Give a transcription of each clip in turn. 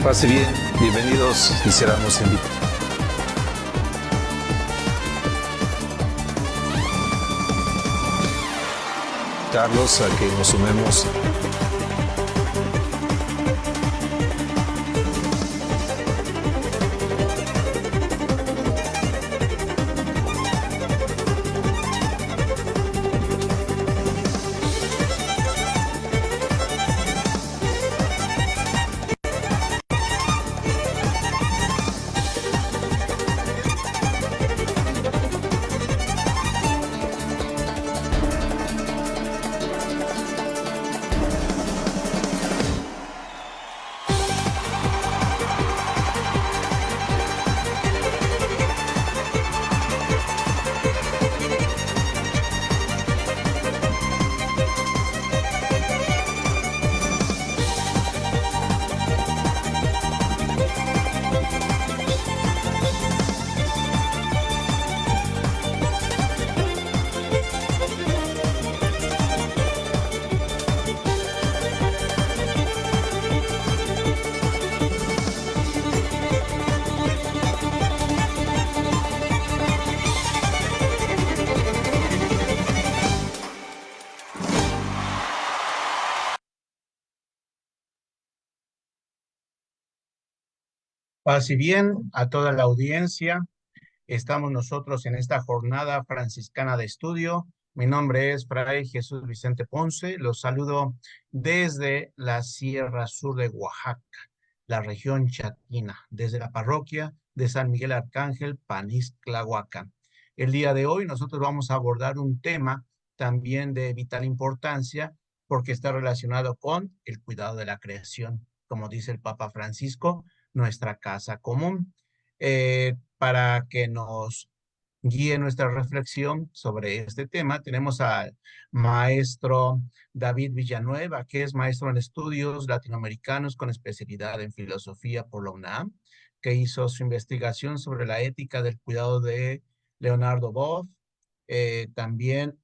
Pase bien, bienvenidos, quisiéramos invitarlos a que nos sumemos. Paz y bien a toda la audiencia. Estamos nosotros en esta jornada franciscana de estudio. Mi nombre es Fray Jesús Vicente Ponce. Los saludo desde la Sierra Sur de Oaxaca, la región chatina, desde la parroquia de San Miguel Arcángel, Panixtlahuacan. El día de hoy nosotros vamos a abordar un tema también de vital importancia porque está relacionado con el cuidado de la creación, como dice el Papa Francisco, nuestra casa común. Para que nos guíe nuestra reflexión sobre este tema, tenemos al maestro David Villanueva, que es maestro en estudios latinoamericanos con especialidad en filosofía por la UNAM, que hizo su investigación sobre la ética del cuidado de Leonardo Boff. También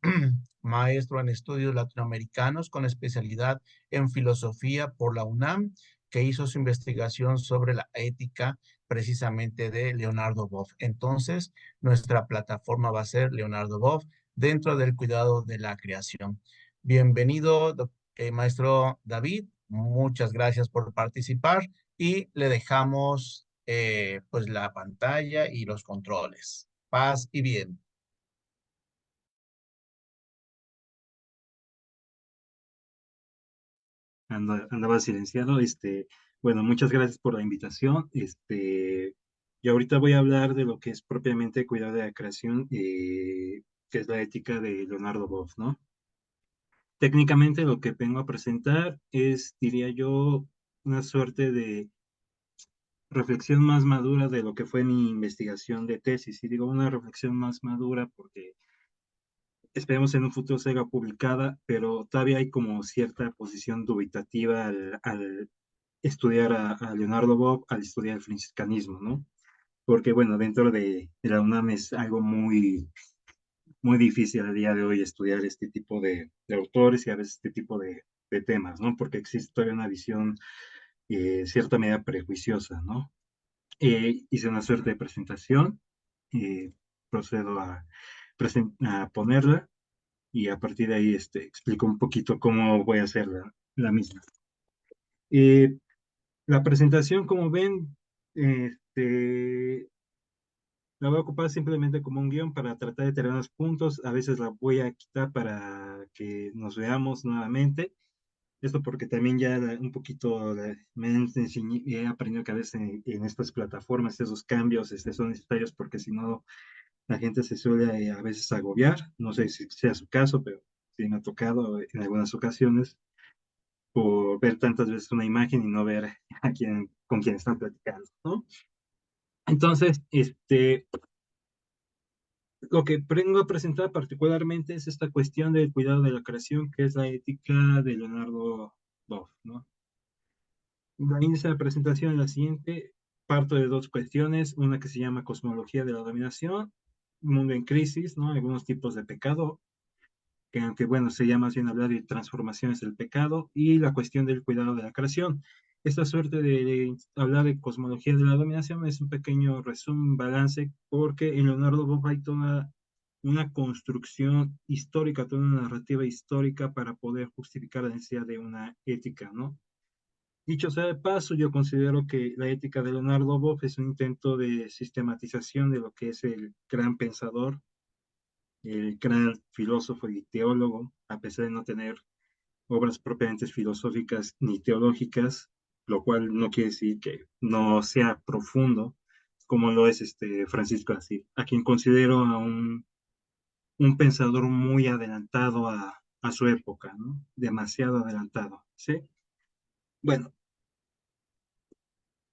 maestro en estudios latinoamericanos con especialidad en filosofía por la UNAM, que hizo su investigación sobre la ética precisamente de Leonardo Boff. Entonces, nuestra plataforma va a ser Leonardo Boff dentro del cuidado de la creación. Bienvenido, maestro David. Muchas gracias por participar y le dejamos pues la pantalla y los controles. Paz y bien. Andaba silenciado. Bueno, muchas gracias por la invitación. Yo ahorita voy a hablar de lo que es propiamente cuidado de la creación, que es la ética de Leonardo Boff, ¿no? Técnicamente lo que vengo a presentar es, diría yo, una suerte de reflexión más madura de lo que fue mi investigación de tesis. Y digo una reflexión más madura porque esperemos en un futuro sea publicada, pero todavía hay como cierta posición dubitativa al estudiar a Leonardo Boff, al estudiar el franciscanismo, ¿no? Porque, bueno, dentro de la UNAM es algo muy difícil a día de hoy estudiar este tipo de autores y a veces este tipo de temas, ¿no? Porque existe todavía una visión, cierta medida prejuiciosa, ¿no? Hice una suerte de presentación, eh, procedo a ponerla y a partir de ahí explico un poquito cómo voy a hacer la misma. Eh, la presentación, como ven, la voy a ocupar simplemente como un guión para tratar de tener unos puntos. A veces la voy a quitar para que nos veamos nuevamente. Esto porque también ya un poquito he aprendido que a veces en estas plataformas esos cambios son necesarios porque si no la gente se suele a veces agobiar. No sé si sea su caso, pero sí me ha tocado en algunas ocasiones por ver tantas veces una imagen y no ver con quién están platicando, ¿no? Entonces, lo que vengo a presentar particularmente es esta cuestión del cuidado de la creación, que es la ética de Leonardo Boff, ¿no? La índice de la presentación es la siguiente, parto de dos cuestiones, una que se llama cosmología de la dominación, mundo en crisis, ¿no? Algunos tipos de pecado, que aunque bueno, sería más bien hablar de transformaciones del pecado, y la cuestión del cuidado de la creación. esta suerte de hablar de cosmología de la dominación es un pequeño resumen, balance, porque en Leonardo Boff hay toda una construcción histórica, toda una narrativa histórica para poder justificar la necesidad de una ética, ¿no? Dicho sea de paso, yo considero que la ética de Leonardo Boff es un intento de sistematización de lo que es el gran pensador, el gran filósofo y teólogo, a pesar de no tener obras propiamente filosóficas ni teológicas, lo cual no quiere decir que no sea profundo, como lo es Francisco de Asís, a quien considero un pensador muy adelantado a su época, ¿no? Demasiado adelantado, ¿sí? Bueno,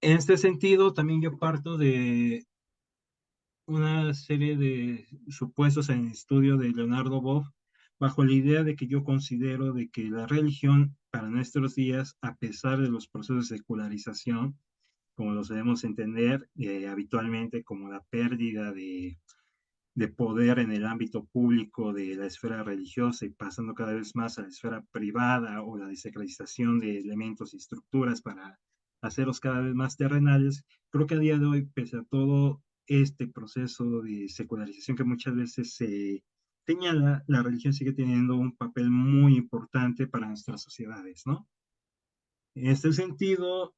en este sentido, también yo parto de una serie de supuestos en el estudio de Leonardo Boff, bajo la idea de que yo considero de que la religión para nuestros días, a pesar de los procesos de secularización, como los debemos entender habitualmente como la pérdida de poder en el ámbito público de la esfera religiosa y pasando cada vez más a la esfera privada o la desacralización de elementos y estructuras para hacerlos cada vez más terrenales, creo que a día de hoy, pese a todo este proceso de secularización que muchas veces se señala, la religión sigue teniendo un papel muy importante para nuestras sociedades, ¿no? En este sentido,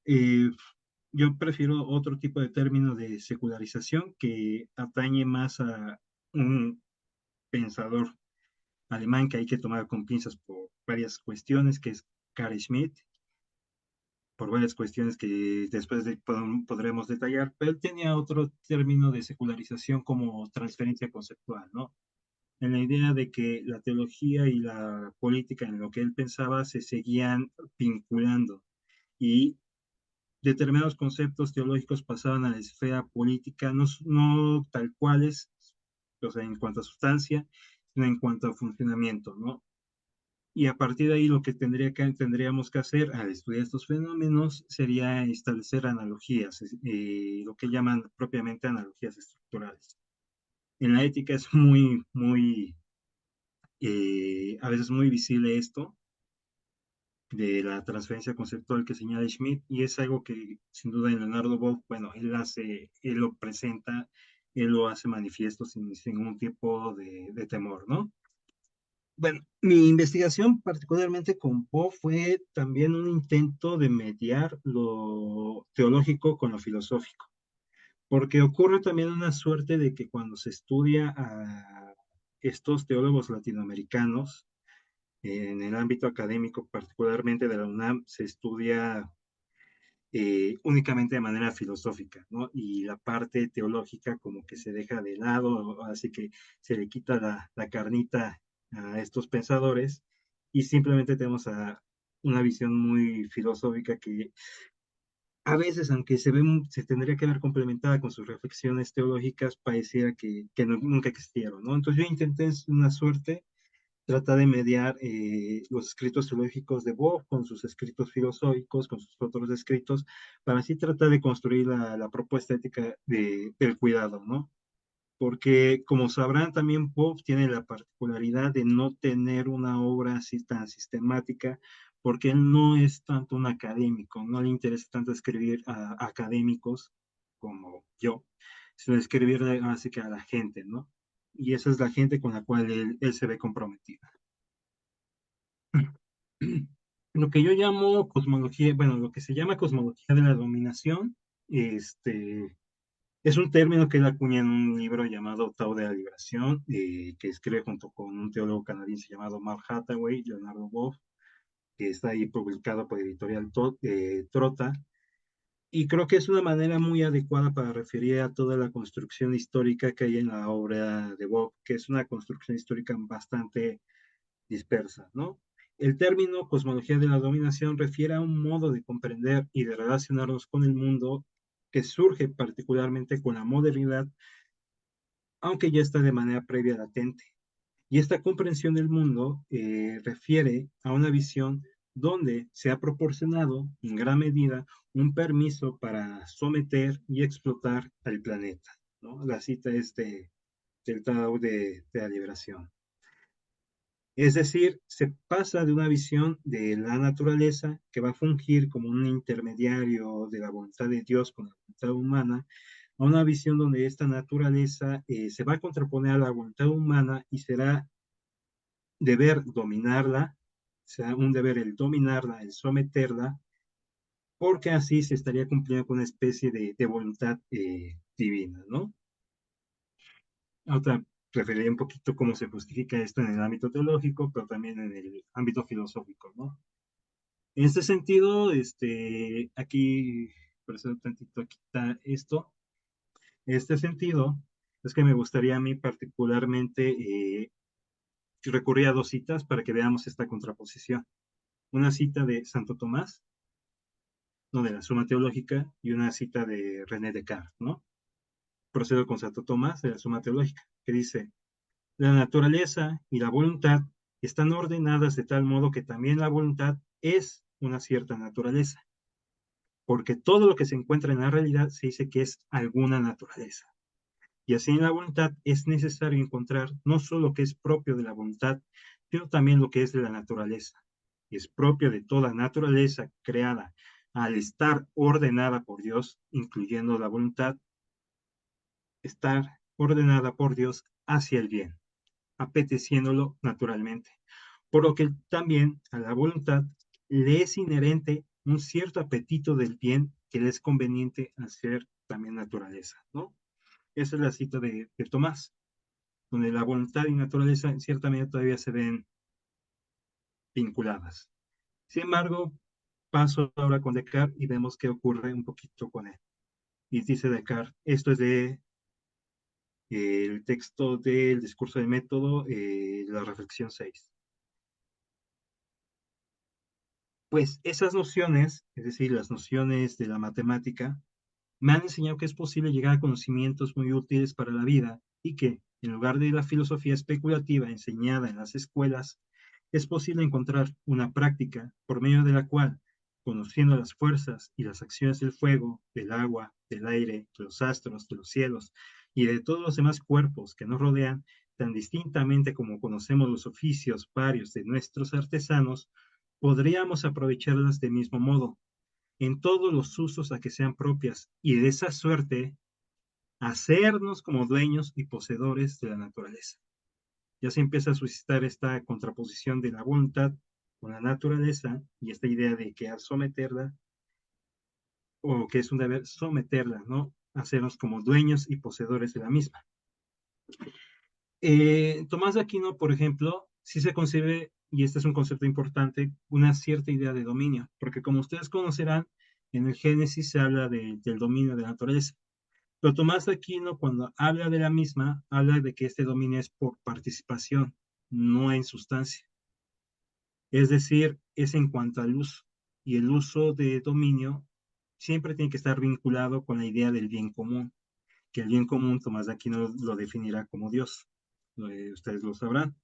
yo prefiero otro tipo de término de secularización que atañe más a un pensador alemán que hay que tomar con pinzas por varias cuestiones, que es Carl Schmitt, por varias cuestiones que después podremos detallar, pero él tenía otro término de secularización como transferencia conceptual, ¿no? En la idea de que la teología y la política, en lo que él pensaba, se seguían vinculando y determinados conceptos teológicos pasaban a la esfera política, no tal cuales, o sea, en cuanto a sustancia, sino en cuanto a funcionamiento, ¿no? Y a partir de ahí lo que tendríamos que hacer al estudiar estos fenómenos sería establecer analogías, lo que llaman propiamente analogías estructurales. En la ética es a veces muy visible esto de la transferencia conceptual que señala Schmidt, y es algo que sin duda en Leonardo Boff, bueno, él lo presenta, él lo hace manifiesto sin ningún tipo de temor, ¿no? Bueno, mi investigación particularmente con Poe fue también un intento de mediar lo teológico con lo filosófico, porque ocurre también una suerte de que cuando se estudia a estos teólogos latinoamericanos, en el ámbito académico, particularmente de la UNAM, se estudia únicamente de manera filosófica, ¿no? Y la parte teológica como que se deja de lado, así que se le quita la carnita a estos pensadores y simplemente tenemos una visión muy filosófica que a veces, aunque se tendría que ver complementada con sus reflexiones teológicas, pareciera que nunca existieron, ¿no? Entonces yo intenté una suerte trata de mediar los escritos teológicos de Bob con sus escritos filosóficos, con sus otros escritos, para así tratar de construir la propuesta ética del cuidado, ¿no? Porque, como sabrán, también Bob tiene la particularidad de no tener una obra así tan sistemática, porque él no es tanto un académico, no le interesa tanto escribir a académicos como yo, sino escribir así que a la gente, ¿no? Y esa es la gente con la cual él se ve comprometido. Lo que yo llamo cosmología, bueno, lo que se llama cosmología de la dominación, es un término que él acuña en un libro llamado Tao de la Liberación, que escribe junto con un teólogo canadiense llamado Mark Hathaway, Leonardo Boff, que está ahí publicado por Editorial Trota, y creo que es una manera muy adecuada para referir a toda la construcción histórica que hay en la obra de Boff, que es una construcción histórica bastante dispersa, ¿no? El término cosmología de la dominación refiere a un modo de comprender y de relacionarnos con el mundo que surge particularmente con la modernidad, aunque ya está de manera previa latente. Y esta comprensión del mundo refiere a una visión donde se ha proporcionado en gran medida un permiso para someter y explotar al planeta, ¿no? La cita es del Tao de la Liberación. Es decir, se pasa de una visión de la naturaleza que va a fungir como un intermediario de la voluntad de Dios con la voluntad humana, a una visión donde esta naturaleza se va a contraponer a la voluntad humana y será deber dominarla, será un deber el dominarla, el someterla, porque así se estaría cumpliendo con una especie de voluntad divina, ¿no? Otra, referiría un poquito cómo se justifica esto en el ámbito teológico, pero también en el ámbito filosófico, ¿no? En este sentido, aquí, por eso tantito aquí está esto, en este sentido, es que me gustaría a mí particularmente recurrir a dos citas para que veamos esta contraposición. Una cita de Santo Tomás, no, de la Suma Teológica, y una cita de René Descartes, ¿no? Procedo con Santo Tomás de la Suma Teológica, que dice, la naturaleza y la voluntad están ordenadas de tal modo que también la voluntad es una cierta naturaleza, porque todo lo que se encuentra en la realidad se dice que es alguna naturaleza. Y así en la voluntad es necesario encontrar no solo lo que es propio de la voluntad, sino también lo que es de la naturaleza. Y es propio de toda naturaleza creada al estar ordenada por Dios, incluyendo la voluntad, estar ordenada por Dios hacia el bien, apeteciéndolo naturalmente. Por lo que también a la voluntad le es inherente un cierto apetito del bien que le es conveniente hacer también naturaleza, ¿no? Esa es la cita de Tomás, donde la voluntad y naturaleza en cierta medida todavía se ven vinculadas. Sin embargo, paso ahora con Descartes y vemos qué ocurre un poquito con él. Y dice Descartes, esto es de el texto del discurso del método, la reflexión 6. Pues esas nociones, es decir, las nociones de la matemática, me han enseñado que es posible llegar a conocimientos muy útiles para la vida y que, en lugar de la filosofía especulativa enseñada en las escuelas, es posible encontrar una práctica por medio de la cual, conociendo las fuerzas y las acciones del fuego, del agua, del aire, de los astros, de los cielos y de todos los demás cuerpos que nos rodean, tan distintamente como conocemos los oficios varios de nuestros artesanos, podríamos aprovecharlas del mismo modo, en todos los usos a que sean propias, y de esa suerte hacernos como dueños y poseedores de la naturaleza. Ya se empieza a suscitar esta contraposición de la voluntad con la naturaleza y esta idea de que al someterla, o que es un deber someterla, ¿no? Hacernos como dueños y poseedores de la misma. Tomás de Aquino, por ejemplo, sí se concibe, y este es un concepto importante, una cierta idea de dominio, porque como ustedes conocerán, en el Génesis se habla del dominio de la naturaleza. Pero Tomás de Aquino, cuando habla de la misma, habla de que este dominio es por participación, no en sustancia. Es decir, es en cuanto al uso. Y el uso de dominio siempre tiene que estar vinculado con la idea del bien común, que el bien común Tomás de Aquino lo definirá como Dios. Ustedes lo sabrán.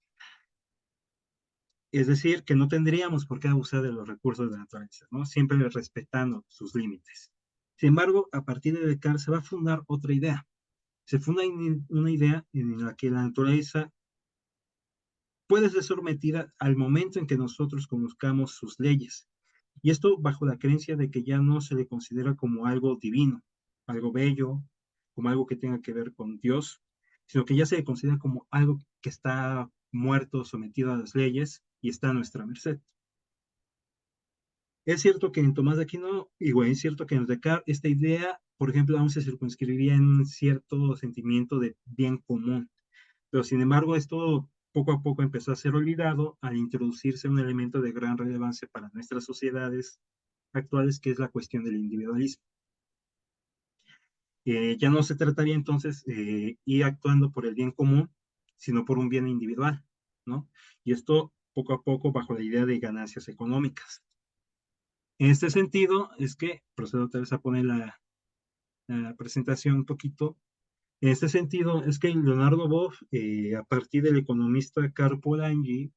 Es decir, que no tendríamos por qué abusar de los recursos de la naturaleza, ¿no? Siempre respetando sus límites. Sin embargo, a partir de Descartes se va a fundar otra idea. Se funda una idea en la que la naturaleza puede ser sometida al momento en que nosotros conozcamos sus leyes. Y esto bajo la creencia de que ya no se le considera como algo divino, algo bello, como algo que tenga que ver con Dios, sino que ya se le considera como algo que está muerto, sometido a las leyes y está a nuestra merced. Es cierto que en Tomás de Aquino, igual es cierto que en Descartes, esta idea, por ejemplo, aún se circunscribiría en un cierto sentimiento de bien común. Pero sin embargo, esto poco a poco empezó a ser olvidado al introducirse un elemento de gran relevancia para nuestras sociedades actuales, que es la cuestión del individualismo. Ya no se trataría entonces ir actuando por el bien común, sino por un bien individual, ¿no? Y esto poco a poco bajo la idea de ganancias económicas. En este sentido, es que procedo otra vez a poner la presentación un poquito. En este sentido, es que Leonardo Boff, a partir del economista Karl Polanyi,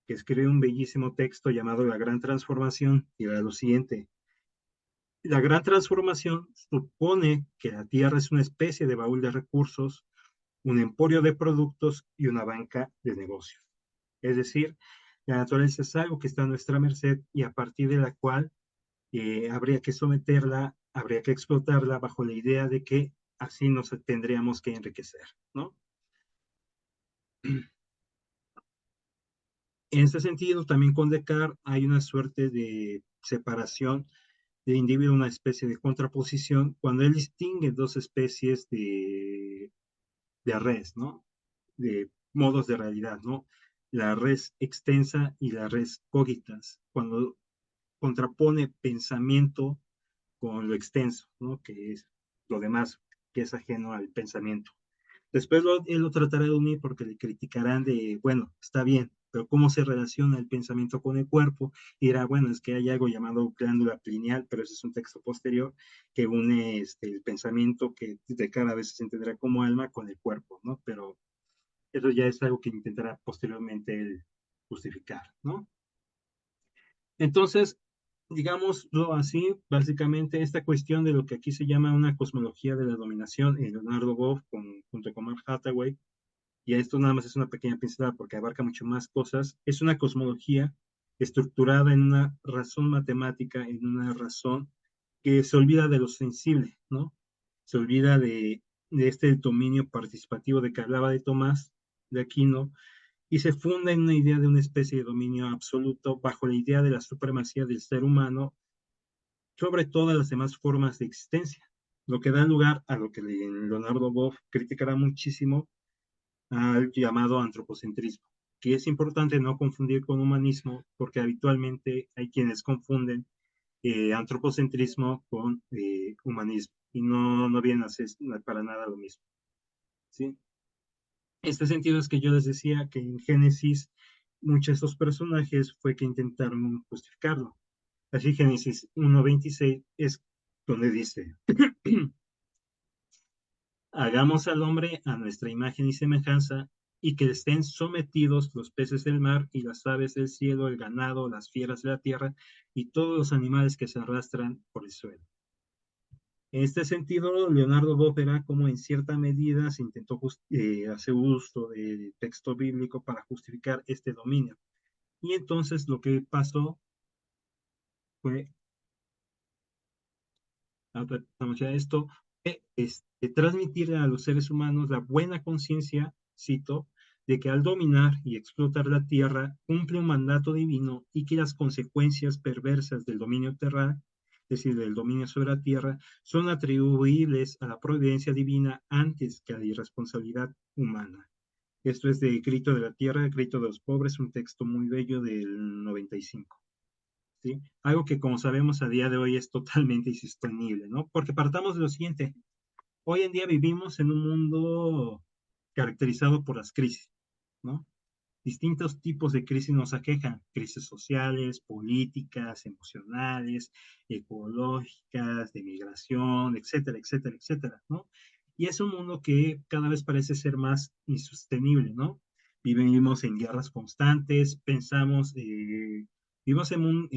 que escribe un bellísimo texto llamado La Gran Transformación, y da lo siguiente. La Gran Transformación supone que la Tierra es una especie de baúl de recursos, un emporio de productos y una banca de negocios. Es decir, la naturaleza es algo que está a nuestra merced y a partir de la cual habría que someterla, habría que explotarla bajo la idea de que así nos tendríamos que enriquecer, ¿no? En este sentido, también con Descartes hay una suerte de separación del individuo, una especie de contraposición, cuando él distingue dos especies de res, ¿no? De modos de realidad, ¿no? La res extensa y la res cogitas, cuando contrapone pensamiento con lo extenso, ¿no? Que es lo demás, que es ajeno al pensamiento. Después él lo tratará de unir porque le criticarán de, bueno, está bien, pero ¿cómo se relaciona el pensamiento con el cuerpo? Y dirá, bueno, es que hay algo llamado glándula pineal, pero ese es un texto posterior que une el pensamiento que de cada vez se entenderá como alma con el cuerpo, ¿no? Pero eso ya es algo que intentará posteriormente él justificar, ¿no? Entonces, digámoslo así, básicamente esta cuestión de lo que aquí se llama una cosmología de la dominación en Leonardo Boff junto con Mark Hathaway, y esto nada más es una pequeña pincelada porque abarca mucho más cosas, es una cosmología estructurada en una razón matemática, en una razón que se olvida de lo sensible, ¿no? Se olvida de este dominio participativo de que hablaba de Tomás de Aquino, y se funda en una idea de una especie de dominio absoluto bajo la idea de la supremacía del ser humano sobre todas las demás formas de existencia, lo que da lugar a lo que Leonardo Boff criticará muchísimo, al llamado antropocentrismo, que es importante no confundir con humanismo, porque habitualmente hay quienes confunden antropocentrismo con humanismo, y no viene a ser para nada lo mismo, ¿sí? Este sentido es que yo les decía que en Génesis muchos de estos personajes fue que intentaron justificarlo. Así Génesis 1:26 es donde dice, hagamos al hombre a nuestra imagen y semejanza, y que estén sometidos los peces del mar y las aves del cielo, el ganado, las fieras de la tierra y todos los animales que se arrastran por el suelo. En este sentido, Leonardo Boff verá cómo en cierta medida se intentó hacer uso del texto bíblico para justificar este dominio. Y entonces lo que pasó fue, vamos ya esto, transmitir a los seres humanos la buena conciencia, cito, de que al dominar y explotar la tierra cumple un mandato divino y que las consecuencias perversas del dominio terrestre, es decir, del dominio sobre la tierra, son atribuibles a la providencia divina antes que a la irresponsabilidad humana. Esto es de Grito de la Tierra, Grito de los Pobres, un texto muy bello del 95. ¿Sí? Algo que, como sabemos, a día de hoy es totalmente insostenible, ¿no? Porque partamos de lo siguiente. Hoy en día vivimos en un mundo caracterizado por las crisis, ¿no? Distintos tipos de crisis nos aquejan, crisis sociales, políticas, emocionales, ecológicas, de migración, etcétera, etcétera, etcétera, ¿no? Y es un mundo que cada vez parece ser más insostenible, ¿no? Vivimos en guerras constantes, vivimos en un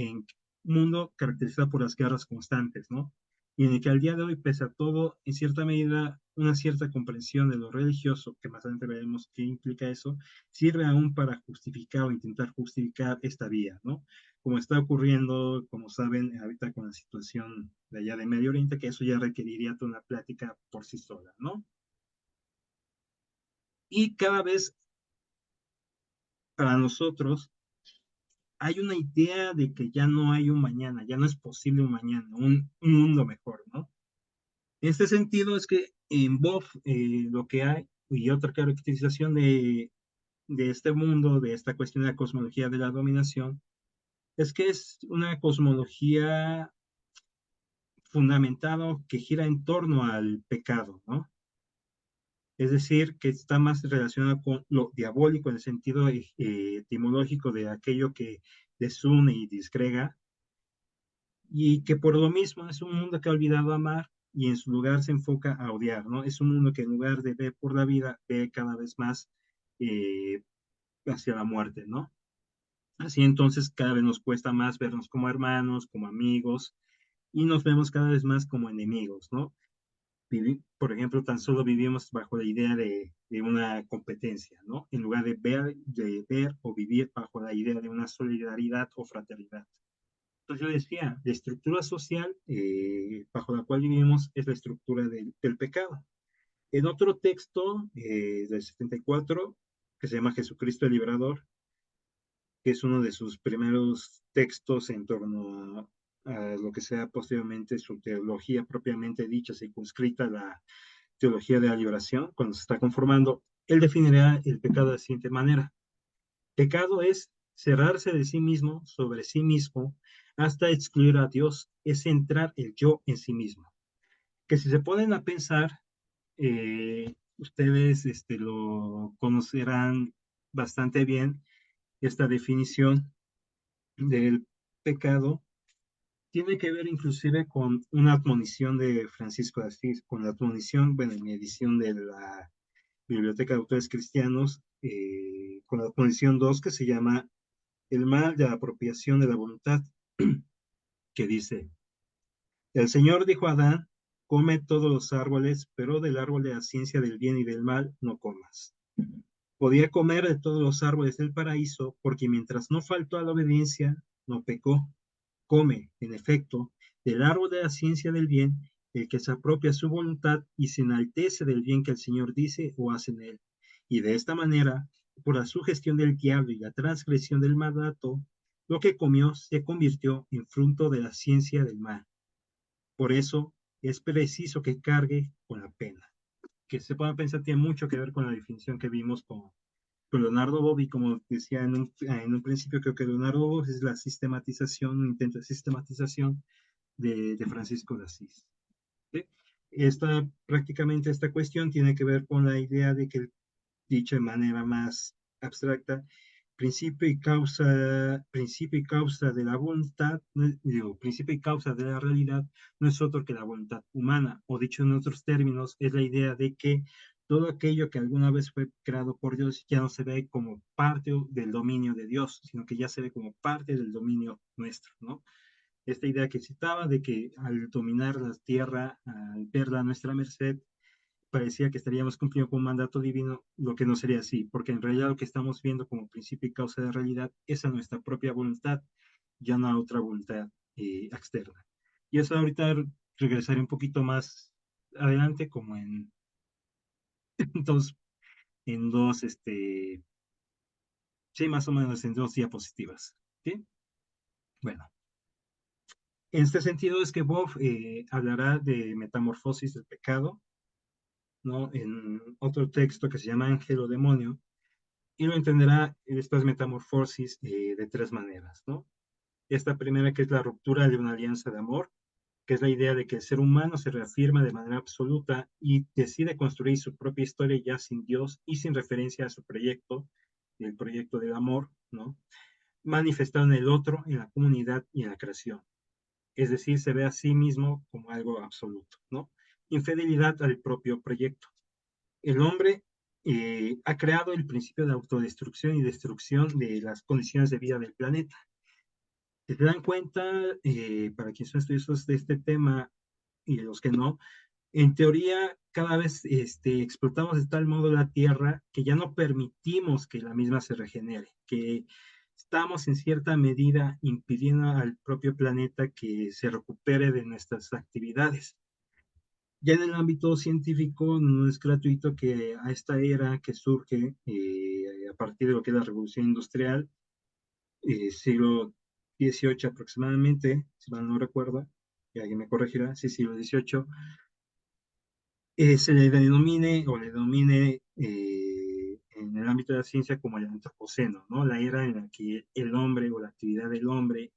mundo caracterizado por las guerras constantes, ¿no? Y en el que al día de hoy, pese a todo, en cierta medida, una cierta comprensión de lo religioso, que más adelante veremos qué implica eso, sirve aún para justificar o intentar justificar esta vía, ¿no? Como está ocurriendo, como saben, ahorita con la situación de allá de Medio Oriente, que eso ya requeriría toda una plática por sí sola, ¿no? Y cada vez para nosotros hay una idea de que ya no hay un mañana, ya no es posible un mañana, un mundo mejor, ¿no? En este sentido es que en Boff lo que hay, y otra caracterización de este mundo, de esta cuestión de la cosmología de la dominación, es que es una cosmología fundamentado que gira en torno al pecado, ¿no? Es decir, que está más relacionado con lo diabólico en el sentido etimológico de aquello que desune y disgrega, y que por lo mismo es un mundo que ha olvidado amar y en su lugar se enfoca a odiar, ¿no? Es un mundo que en lugar de ver por la vida, ve cada vez más eh, hacia la muerte, ¿no? Así entonces cada vez nos cuesta más vernos como hermanos, como amigos, y nos vemos cada vez más como enemigos, ¿no? Por ejemplo, tan solo vivimos bajo la idea de una competencia, ¿no? En lugar de ver o vivir bajo la idea de una solidaridad o fraternidad. Entonces yo decía, la estructura social bajo la cual vivimos es la estructura del pecado. En otro texto del 74, que se llama Jesucristo el Librador, que es uno de sus primeros textos en torno a lo que sea posteriormente su teología propiamente dicha, circunscrita a la teología de la liberación, cuando se está conformando, él definirá el pecado de la siguiente manera. Pecado es cerrarse de sí mismo sobre sí mismo hasta excluir a Dios, es centrar el yo en sí mismo. Que si se ponen a pensar, ustedes lo conocerán bastante bien, esta definición del pecado tiene que ver inclusive con una admonición de Francisco de Asís, con la admonición, bueno, en mi edición de la Biblioteca de Autores Cristianos, con la admonición 2 que se llama El mal de la apropiación de la voluntad, que dice, el Señor dijo a Adán, come todos los árboles, pero del árbol de la ciencia del bien y del mal no comas. Podía comer de todos los árboles del paraíso, porque mientras no faltó a la obediencia, no pecó. Come, en efecto, del árbol de la ciencia del bien, el que se apropia su voluntad y se enaltece del bien que el Señor dice o hace en él. Y de esta manera, por la sugestión del diablo y la transgresión del mandato, lo que comió se convirtió en fruto de la ciencia del mal. Por eso es preciso que cargue con la pena. Que se pueda pensar tiene mucho que ver con la definición que vimos con Leonardo Bobby, como decía en un principio, creo que Leonardo Bobby es la sistematización, un intento de sistematización de Francisco de Asís. ¿Sí? Prácticamente esta cuestión tiene que ver con la idea de que, dicho de manera más abstracta, principio y causa de la voluntad, principio y causa de la realidad no es otro que la voluntad humana, o dicho en otros términos, es la idea de que todo aquello que alguna vez fue creado por Dios ya no se ve como parte del dominio de Dios, sino que ya se ve como parte del dominio nuestro, ¿no? Esta idea que citaba de que al dominar la tierra, al verla a nuestra merced, parecía que estaríamos cumpliendo con un mandato divino, lo que no sería así, porque en realidad lo que estamos viendo como principio y causa de realidad es a nuestra propia voluntad, ya no a otra voluntad externa. Y eso ahorita regresaré un poquito más adelante, como dos, en dos, sí, más o menos en dos diapositivas. ¿Sí? Bueno, en este sentido es que Bob hablará de metamorfosis del pecado, ¿no? En otro texto que se llama Ángel o Demonio, y lo entenderá estas metamorfosis de tres maneras, ¿no? Esta primera, que es la ruptura de una alianza de amor, que es la idea de que el ser humano se reafirma de manera absoluta y decide construir su propia historia ya sin Dios y sin referencia a su proyecto, el proyecto del amor, ¿no? Manifestado en el otro, en la comunidad y en la creación. Es decir, se ve a sí mismo como algo absoluto, ¿no? Infidelidad al propio proyecto. El hombre ha creado el principio de autodestrucción y destrucción de las condiciones de vida del planeta. Si se dan cuenta, para quienes son estudiosos de este tema y los que no, en teoría cada vez explotamos de tal modo la Tierra que ya no permitimos que la misma se regenere, que estamos en cierta medida impidiendo al propio planeta que se recupere de nuestras actividades. Ya en el ámbito científico no es gratuito que a esta era que surge a partir de lo que es la revolución industrial, siglo XVIII aproximadamente, si mal no recuerdo, y alguien me corregirá, sí, siglo XVIII, se le denomine o le denomine en el ámbito de la ciencia como el antropoceno, ¿no? La era en la que el hombre o la actividad del hombre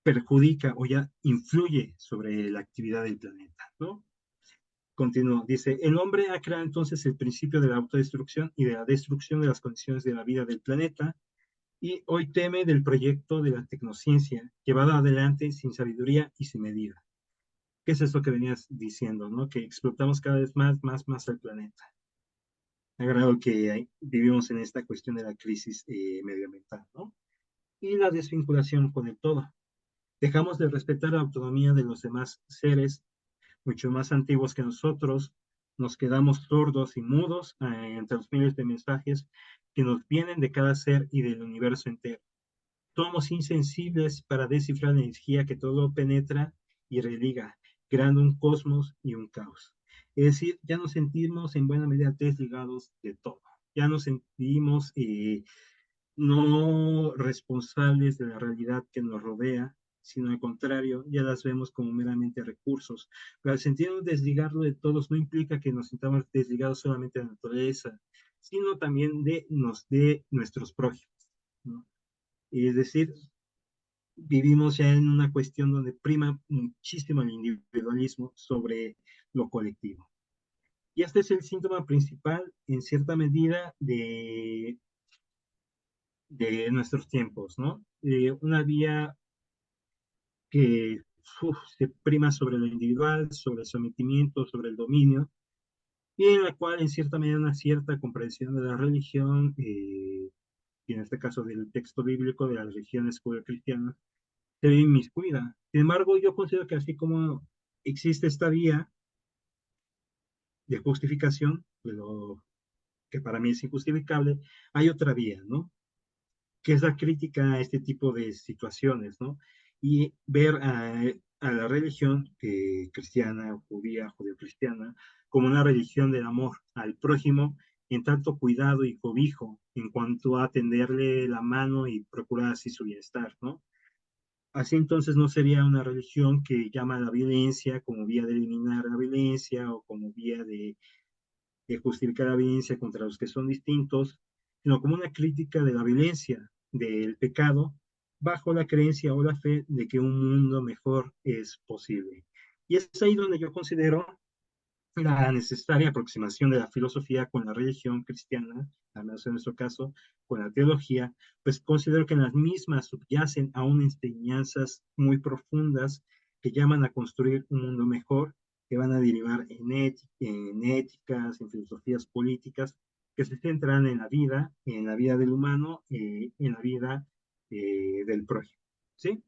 perjudica o ya influye sobre la actividad del planeta, ¿no? Continúo, dice, el hombre ha creado entonces el principio de la autodestrucción y de la destrucción de las condiciones de la vida del planeta y hoy teme del proyecto de la tecnociencia llevado adelante sin sabiduría y sin medida. ¿Qué es esto que venías diciendo, no? Que explotamos cada vez más el planeta. A grado que vivimos en esta cuestión de la crisis medioambiental, ¿no? Y la desvinculación con el todo. Dejamos de respetar la autonomía de los demás seres, mucho más antiguos que nosotros, nos quedamos sordos y mudos ante los miles de mensajes que nos vienen de cada ser y del universo entero. Somos insensibles para descifrar la energía que todo penetra y religa, creando un cosmos y un caos. Es decir, ya nos sentimos en buena medida desligados de todo. Ya nos sentimos no responsables de la realidad que nos rodea, sino al contrario, ya las vemos como meramente recursos. Pero al sentirnos desligarlo de todos no implica que nos sintamos desligados solamente de la naturaleza, sino también de nuestros prójimos, ¿no? Es decir, vivimos ya en una cuestión donde prima muchísimo el individualismo sobre lo colectivo. Y este es el síntoma principal, en cierta medida, de nuestros tiempos, ¿no? Una vía que se prima sobre lo individual, sobre el sometimiento, sobre el dominio, y en la cual, en cierta medida, una cierta comprensión de la religión, y en este caso del texto bíblico de las religiones judio-cristianas, se ve inmiscuida. Sin embargo, yo considero que así como existe esta vía de justificación, de lo que para mí es injustificable, hay otra vía, ¿no? Que es la crítica a este tipo de situaciones, ¿no? Y ver a la religión cristiana, judía, judio-cristiana, como una religión del amor al prójimo, en tanto cuidado y cobijo, en cuanto a tenderle la mano y procurar así su bienestar, ¿no? Así entonces no sería una religión que llama a la violencia como vía de eliminar la violencia o como vía de justificar la violencia contra los que son distintos, sino como una crítica de la violencia, del pecado, bajo la creencia o la fe de que un mundo mejor es posible. Y es ahí donde yo considero la necesaria aproximación de la filosofía con la religión cristiana, al menos en nuestro caso, con la teología, pues considero que en las mismas subyacen aún enseñanzas muy profundas que llaman a construir un mundo mejor, que van a derivar en éticas, en filosofías políticas, que se centran en la vida del humano, en la vida del prójimo. ¿Sí?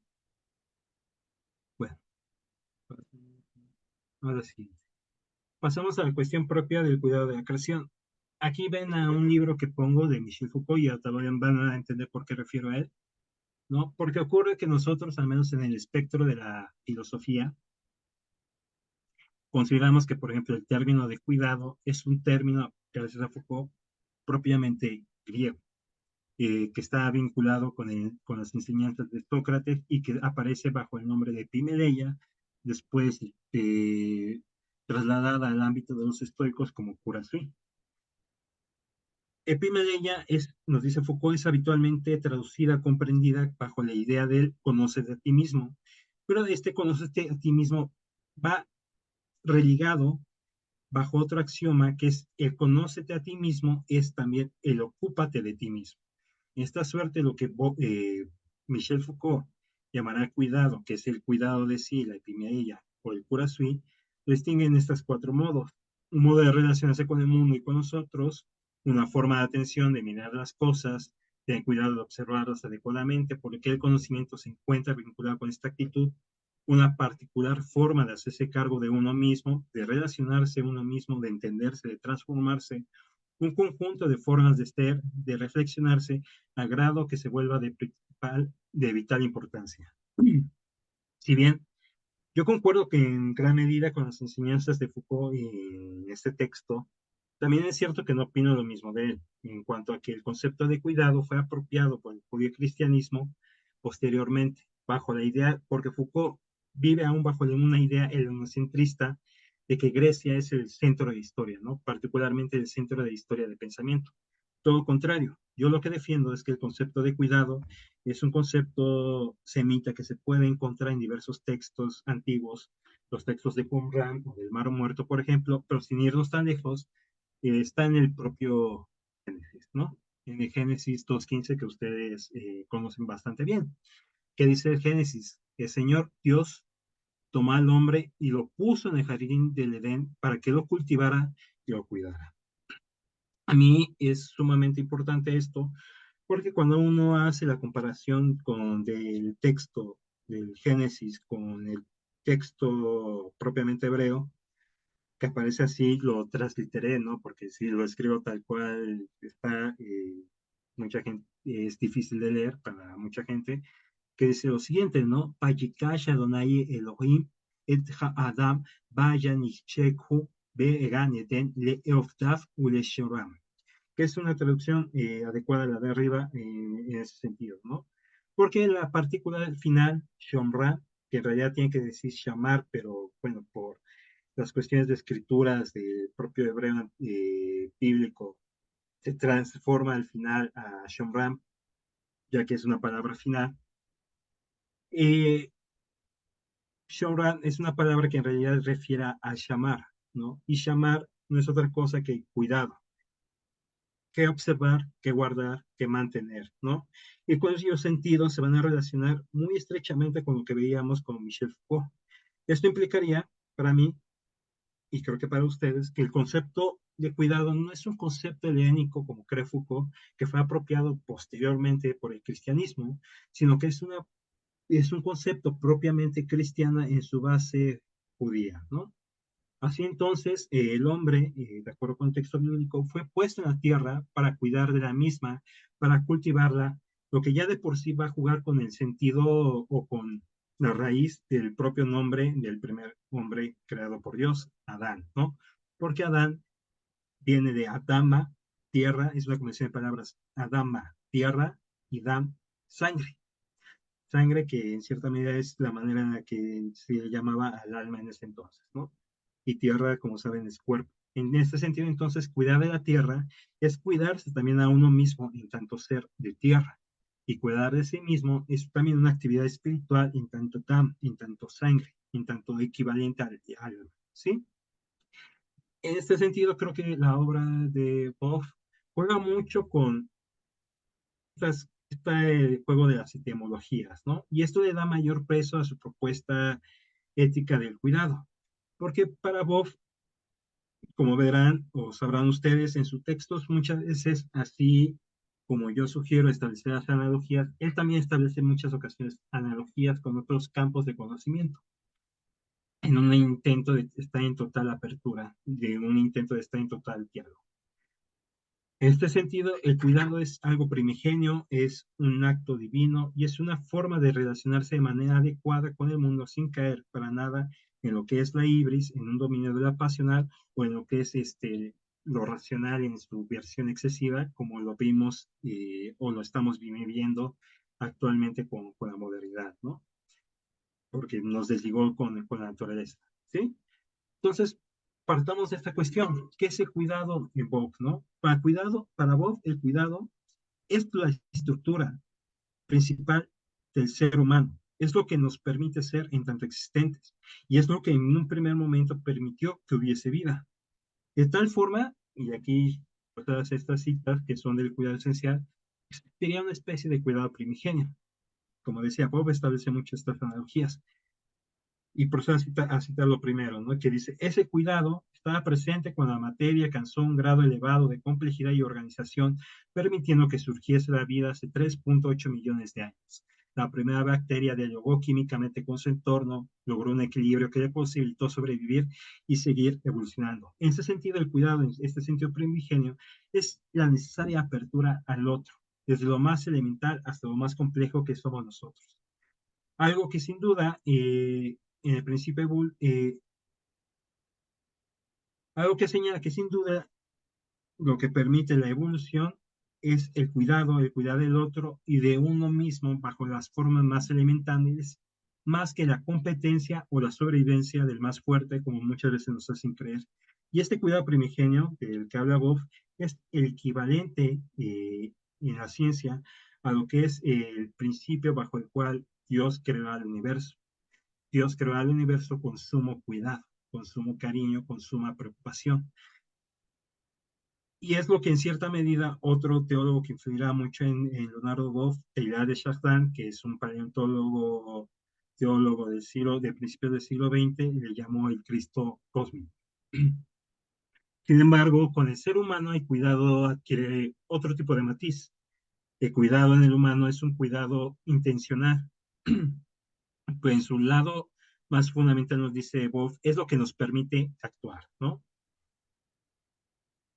Bueno, ahora sí. Pasamos a la cuestión propia del cuidado de la creación. Aquí ven a un libro que pongo de Michel Foucault y ahora van a entender por qué refiero a él, ¿no? Porque ocurre que nosotros, al menos en el espectro de la filosofía, consideramos que, por ejemplo, el término de cuidado es un término, gracias a Foucault, propiamente griego, que está vinculado con las enseñanzas de Sócrates y que aparece bajo el nombre de Epimeleia, después trasladada al ámbito de los estoicos como cura sui. Epimeleia es, nos dice Foucault, es habitualmente traducida, comprendida bajo la idea del conócete a ti mismo, pero este conócete a ti mismo va religado bajo otro axioma que es el conócete a ti mismo es también el ocúpate de ti mismo. En esta suerte lo que Michel Foucault llamará cuidado, que es el cuidado de sí, la epimeleia o el cura sui, lo distinguen en estos cuatro modos. Un modo de relacionarse con el mundo y con nosotros, una forma de atención, de mirar las cosas, de cuidado de observarlas adecuadamente, porque el conocimiento se encuentra vinculado con esta actitud, una particular forma de hacerse cargo de uno mismo, de relacionarse uno mismo, de entenderse, de transformarse, un conjunto de formas de ser, de reflexionarse, a grado que se vuelva de vital importancia. Si bien yo concuerdo que en gran medida con las enseñanzas de Foucault en este texto, también es cierto que no opino lo mismo de él, en cuanto a que el concepto de cuidado fue apropiado por el judio-cristianismo posteriormente, bajo la idea, porque Foucault vive aún bajo una idea heleноcentrista de que Grecia es el centro de la historia, ¿no? Particularmente el centro de la historia de pensamiento. Todo contrario, yo lo que defiendo es que el concepto de cuidado es un concepto semita que se puede encontrar en diversos textos antiguos, los textos de Qumran o del Mar Muerto, por ejemplo, pero sin irnos tan lejos, está en el propio Génesis, ¿no? En el Génesis 2.15 que ustedes conocen bastante bien. ¿Qué dice el Génesis? El Señor Dios tomó al hombre y lo puso en el jardín del Edén para que lo cultivara y lo cuidara. A mí es sumamente importante esto porque cuando uno hace la comparación con del texto del Génesis con texto propiamente hebreo, que aparece así, lo transliteré, ¿no? Porque si lo escribo tal cual está, mucha gente, es difícil de leer para mucha gente, que dice lo siguiente, ¿no? Vayikash Adonai Elohim et ha'adam vayanishekhu be'egan eden le'oftav u'leshoram, que es una traducción adecuada a la de arriba en ese sentido, ¿no? Porque la partícula final, shomra, que en realidad tiene que decir shamar, pero bueno, por las cuestiones de escrituras del propio hebreo bíblico, se transforma al final a shomram, ya que es una palabra final. Shomran es una palabra que en realidad refiere a llamar, ¿no? Y llamar no es otra cosa que cuidado, que observar, que guardar, que mantener, ¿no? Y con esos sentidos se van a relacionar muy estrechamente con lo que veíamos con Michel Foucault. Esto implicaría, para mí, y creo que para ustedes, que el concepto de cuidado no es un concepto helénico, como cree Foucault, que fue apropiado posteriormente por el cristianismo, sino que es un concepto propiamente cristiano en su base judía, ¿no? Así entonces, el hombre, de acuerdo con el texto bíblico, fue puesto en la tierra para cuidar de la misma, para cultivarla, lo que ya de por sí va a jugar con el sentido o con la raíz del propio nombre del primer hombre creado por Dios, Adán, ¿no? Porque Adán viene de Adama, tierra, es una combinación de palabras, Adama, tierra, y Dam, sangre. Sangre que en cierta medida es la manera en la que se le llamaba al alma en ese entonces, ¿no? Y tierra, como saben, es cuerpo. En este sentido, entonces, cuidar de la tierra es cuidarse también a uno mismo en tanto ser de tierra. Y cuidar de sí mismo es también una actividad espiritual en tanto tam, en tanto sangre, en tanto equivalente al alma, ¿sí? En este sentido, creo que la obra de Boff juega mucho con este juego de las etimologías, ¿no? Y esto le da mayor peso a su propuesta ética del cuidado. Porque para Boff, como verán o sabrán ustedes en sus textos, muchas veces así como yo sugiero establecer las analogías, él también establece en muchas ocasiones analogías con otros campos de conocimiento, en un intento de estar en total apertura, de un intento de estar en total diálogo. En este sentido, el cuidado es algo primigenio, es un acto divino y es una forma de relacionarse de manera adecuada con el mundo sin caer para nada en lo que es la ibris, en un dominio de la pasional o en lo que es lo racional en su versión excesiva, como lo vimos o lo estamos viviendo actualmente con la modernidad, ¿no? Porque nos desligó con la naturaleza, ¿sí? Entonces, partamos de esta cuestión. ¿Qué es el cuidado en Bob, no? Para Bob, el cuidado es la estructura principal del ser humano. Es lo que nos permite ser en tanto existentes. Y es lo que en un primer momento permitió que hubiese vida. De tal forma, y aquí todas estas citas que son del cuidado esencial, sería una especie de cuidado primigenio. Como decía Bob, establece muchas estas analogías. Y por eso a citar lo primero, ¿no? Que dice, ese cuidado estaba presente cuando la materia alcanzó un grado elevado de complejidad y organización, permitiendo que surgiese la vida hace 3.8 millones de años. La primera bacteria dialogó químicamente con su entorno, logró un equilibrio que le posibilitó sobrevivir y seguir evolucionando. En ese sentido, el cuidado, en este sentido primigenio, es la necesaria apertura al otro, desde lo más elemental hasta lo más complejo que somos nosotros. Algo que sin duda en el principio algo que señala que sin duda lo que permite la evolución es el cuidar del otro y de uno mismo bajo las formas más elementales, más que la competencia o la sobrevivencia del más fuerte, como muchas veces nos hacen creer. Y este cuidado primigenio del que habla Boff es el equivalente en la ciencia a lo que es el principio bajo el cual Dios creó al universo. Dios creó al universo con sumo cuidado, con sumo cariño, con suma preocupación. Y es lo que en cierta medida otro teólogo que influirá mucho en Leonardo Boff, Teilhard de Chardin, que es un paleontólogo, teólogo de principios del siglo XX, le llamó el Cristo cósmico. Sin embargo, con el ser humano el cuidado adquiere otro tipo de matiz. El cuidado en el humano es un cuidado intencional. Pues en su lado más fundamental, nos dice Boff, es lo que nos permite actuar, ¿no?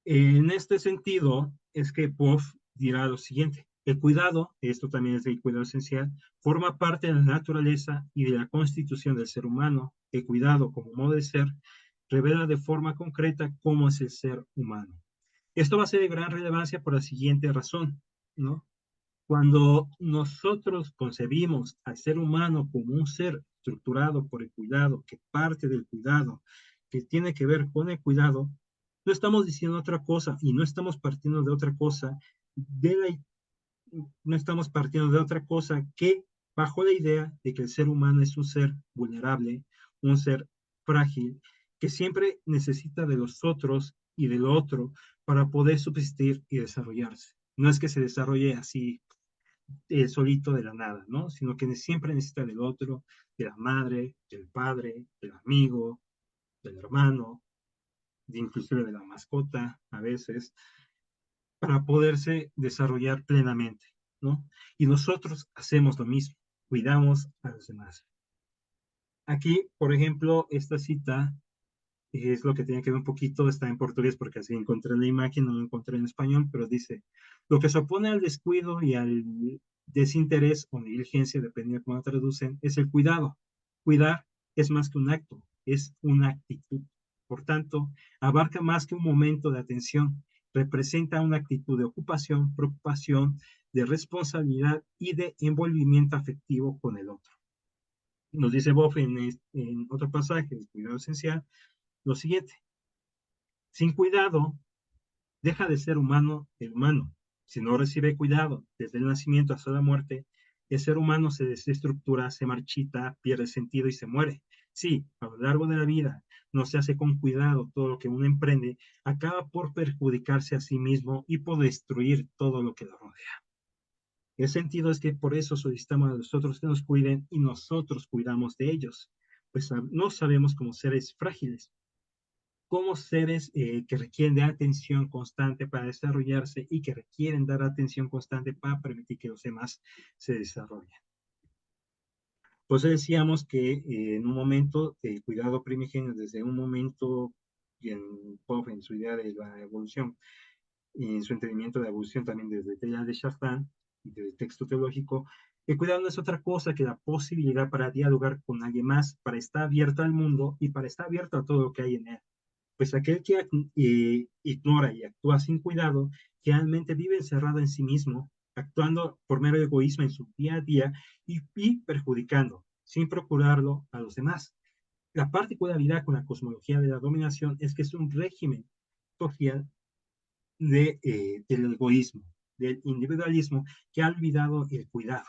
En este sentido, es que Boff dirá lo siguiente: el cuidado, esto también es el cuidado esencial, forma parte de la naturaleza y de la constitución del ser humano. El cuidado, como modo de ser, revela de forma concreta cómo es el ser humano. Esto va a ser de gran relevancia por la siguiente razón, ¿no? Cuando nosotros concebimos al ser humano como un ser estructurado por el cuidado, que parte del cuidado, que tiene que ver con el cuidado, no estamos diciendo otra cosa y no estamos partiendo de otra cosa, de no estamos partiendo de otra cosa que bajo la idea de que el ser humano es un ser vulnerable, un ser frágil, que siempre necesita de los otros y del otro para poder subsistir y desarrollarse. No es que se desarrolle así solito de la nada, ¿no? Sino que siempre necesita del otro, de la madre, del padre, del amigo, del hermano, inclusive de la mascota a veces, para poderse desarrollar plenamente, ¿no? Y nosotros hacemos lo mismo, cuidamos a los demás. Aquí, por ejemplo, esta cita es lo que tiene que ver un poquito, está en portugués porque así encontré la imagen, no lo encontré en español, pero dice: lo que se opone al descuido y al desinterés o negligencia, depende de cómo lo traducen, es el cuidado. Cuidar es más que un acto, es una actitud. Por tanto, abarca más que un momento de atención, representa una actitud de ocupación, preocupación, de responsabilidad y de envolvimiento afectivo con el otro. Nos dice Boff en otro pasaje, el cuidado esencial, lo siguiente: sin cuidado, deja de ser humano el humano. Si no recibe cuidado desde el nacimiento hasta la muerte, el ser humano se desestructura, se marchita, pierde sentido y se muere. Sí, a lo largo de la vida no se hace con cuidado todo lo que uno emprende, acaba por perjudicarse a sí mismo y por destruir todo lo que lo rodea. El sentido es que por eso solicitamos a los otros que nos cuiden y nosotros cuidamos de ellos, pues no sabemos como seres frágiles, como seres que requieren de atención constante para desarrollarse y que requieren dar atención constante para permitir que los demás se desarrollen. Pues decíamos que en un momento de cuidado primigenio, desde un momento y en su idea de la evolución y en su entendimiento de la evolución también desde la de Chardin y del texto teológico, el cuidado no es otra cosa que la posibilidad para dialogar con alguien más, para estar abierto al mundo y para estar abierto a todo lo que hay en él. Pues aquel que ignora y actúa sin cuidado, realmente vive encerrado en sí mismo, actuando por mero egoísmo en su día a día y perjudicando, sin procurarlo, a los demás. La particularidad con la cosmología de la dominación es que es un régimen social del egoísmo, del individualismo, que ha olvidado el cuidado.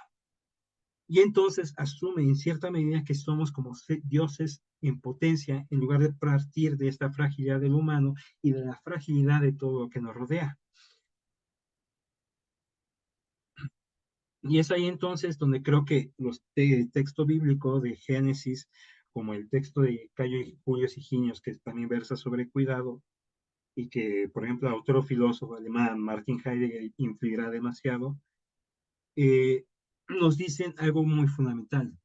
Y entonces asume en cierta medida que somos como dioses en potencia, en lugar de partir de esta fragilidad del humano y de la fragilidad de todo lo que nos rodea. Y es ahí entonces donde creo que el texto bíblico de Génesis, como el texto de Cayo y Julio Higinios, que también versa sobre cuidado, y que, por ejemplo, a otro filósofo alemán, Martin Heidegger, influirá demasiado, nos dicen algo muy fundamental.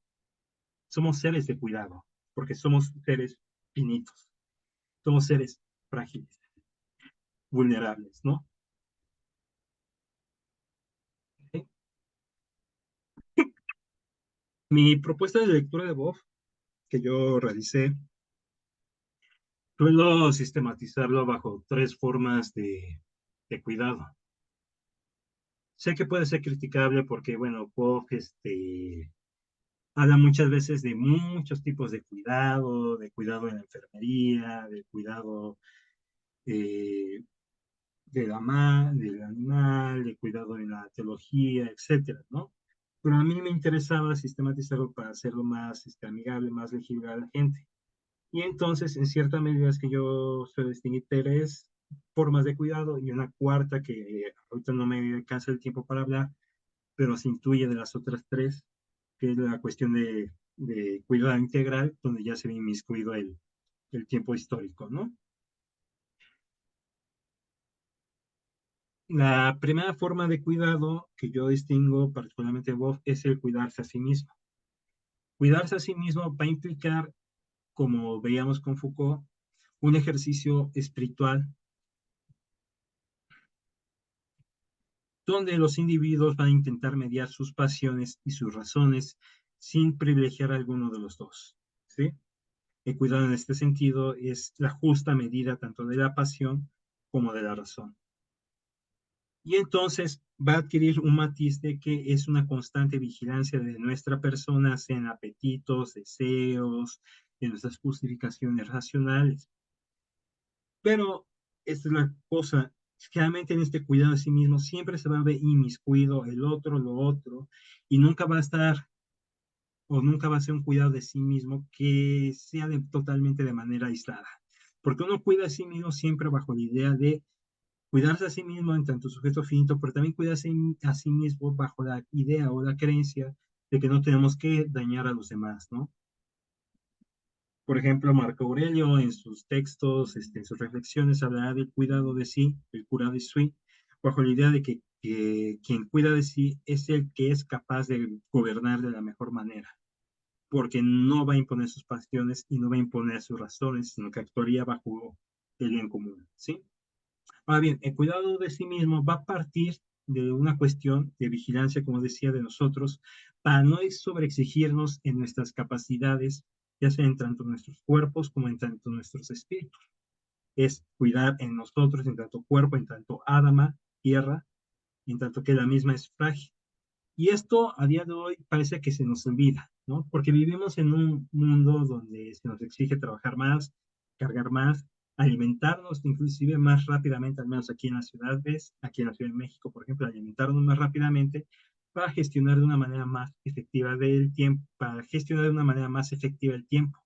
Somos seres de cuidado, porque somos seres finitos, somos seres frágiles, vulnerables, ¿no? ¿Sí? Mi propuesta de lectura de Boff, que yo realicé, suelo sistematizarlo bajo tres formas de cuidado. Sé que puede ser criticable porque, bueno, Boff habla muchas veces de muchos tipos de cuidado en la enfermería, de cuidado eh, del animal, de cuidado en la teología, etcétera, ¿no? Pero a mí me interesaba sistematizarlo para hacerlo más amigable, más legible a la gente. Y entonces, en cierta medida, es que yo suelo distinguir tres formas de cuidado y una cuarta que ahorita no me alcanza el tiempo para hablar, pero se intuye de las otras tres, que es la cuestión de cuidado integral, donde ya se ve inmiscuido el tiempo histórico, ¿no? La primera forma de cuidado que yo distingo particularmente en Boff es el cuidarse a sí mismo. Cuidarse a sí mismo va a implicar, como veíamos con Foucault, un ejercicio espiritual donde los individuos van a intentar mediar sus pasiones y sus razones sin privilegiar a alguno de los dos, ¿sí? El cuidado en este sentido es la justa medida tanto de la pasión como de la razón. Y entonces va a adquirir un matiz de que es una constante vigilancia de nuestra persona, sean apetitos, deseos, de nuestras justificaciones racionales. Pero esta es la cosa, generalmente en este cuidado de sí mismo siempre se va a ver inmiscuido el otro, lo otro, y nunca va a estar o nunca va a ser un cuidado de sí mismo que sea totalmente de manera aislada. Porque uno cuida a sí mismo siempre bajo la idea de cuidarse a sí mismo en tanto sujeto finito, pero también cuidarse a sí mismo bajo la idea o la creencia de que no tenemos que dañar a los demás, ¿no? Por ejemplo, Marco Aurelio en sus textos, en sus reflexiones, hablará del cuidado de sí, el cura de sí, bajo la idea de que quien cuida de sí es el que es capaz de gobernar de la mejor manera, porque no va a imponer sus pasiones y no va a imponer sus razones, sino que actuaría bajo el bien común, ¿sí? Ahora bien, el cuidado de sí mismo va a partir de una cuestión de vigilancia, como decía, de nosotros, para no sobreexigirnos en nuestras capacidades, ya sea en tanto nuestros cuerpos como en tanto nuestros espíritus. Es cuidar en nosotros, en tanto cuerpo, en tanto Adama, tierra, en tanto que la misma es frágil. Y esto a día de hoy parece que se nos olvida, ¿no? Porque vivimos en un mundo donde se nos exige trabajar más, cargar más, alimentarnos inclusive más rápidamente, al menos aquí en las ciudades, aquí en la Ciudad de México, por ejemplo, alimentarnos más rápidamente para gestionar de una manera más efectiva del tiempo, para gestionar de una manera más efectiva el tiempo,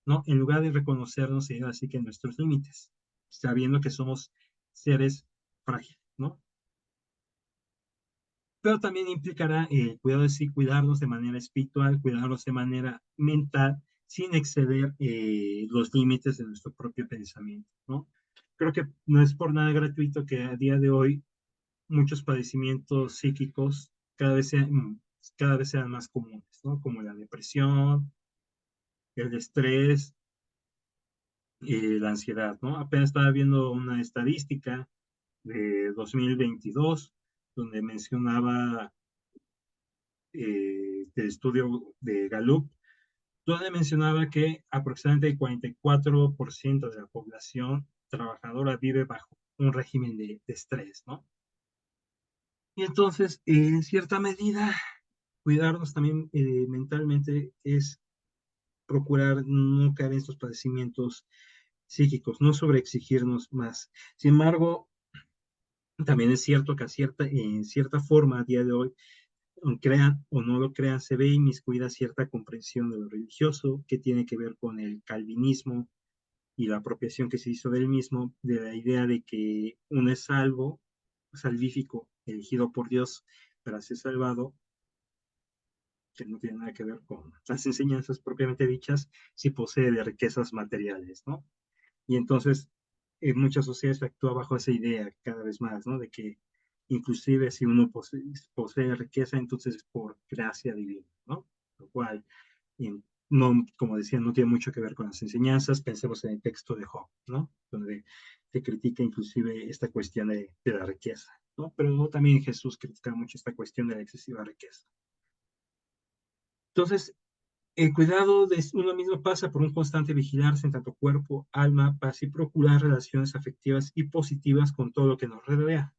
¿no? En lugar de reconocernos así que nuestros límites, sabiendo que somos seres frágiles, ¿no? Pero también implicará cuidado de sí, cuidarnos de manera espiritual, cuidarnos de manera mental, sin exceder los límites de nuestro propio pensamiento, ¿no? Creo que no es por nada gratuito que a día de hoy muchos padecimientos psíquicos cada vez sean más comunes, ¿no? Como la depresión, el estrés, la ansiedad, ¿no? Apenas estaba viendo una estadística de 2022 donde mencionaba del estudio de Gallup, donde mencionaba que aproximadamente el 44% de la población trabajadora vive bajo un régimen de estrés, ¿no? Y entonces, en cierta medida, cuidarnos también mentalmente es procurar no caer en estos padecimientos psíquicos, no sobreexigirnos más. Sin embargo, también es cierto que en cierta forma a día de hoy crean o no lo crean, se ve inmiscuida cierta comprensión de lo religioso que tiene que ver con el calvinismo y la apropiación que se hizo del mismo, de la idea de que uno es salvo, salvífico, elegido por Dios para ser salvado, que no tiene nada que ver con las enseñanzas propiamente dichas, si posee de riquezas materiales, ¿no? Y entonces, en muchas sociedades se actúa bajo esa idea cada vez más, ¿no? De que inclusive si uno posee riqueza, entonces es por gracia divina, ¿no? Lo cual, no, como decía, no tiene mucho que ver con las enseñanzas. Pensemos en el texto de Job, ¿no? Donde se critica inclusive esta cuestión de la riqueza, ¿no? Pero no, también Jesús critica mucho esta cuestión de la excesiva riqueza. Entonces, el cuidado de uno mismo pasa por un constante vigilarse en tanto cuerpo, alma, para así procurar relaciones afectivas y positivas con todo lo que nos rodea.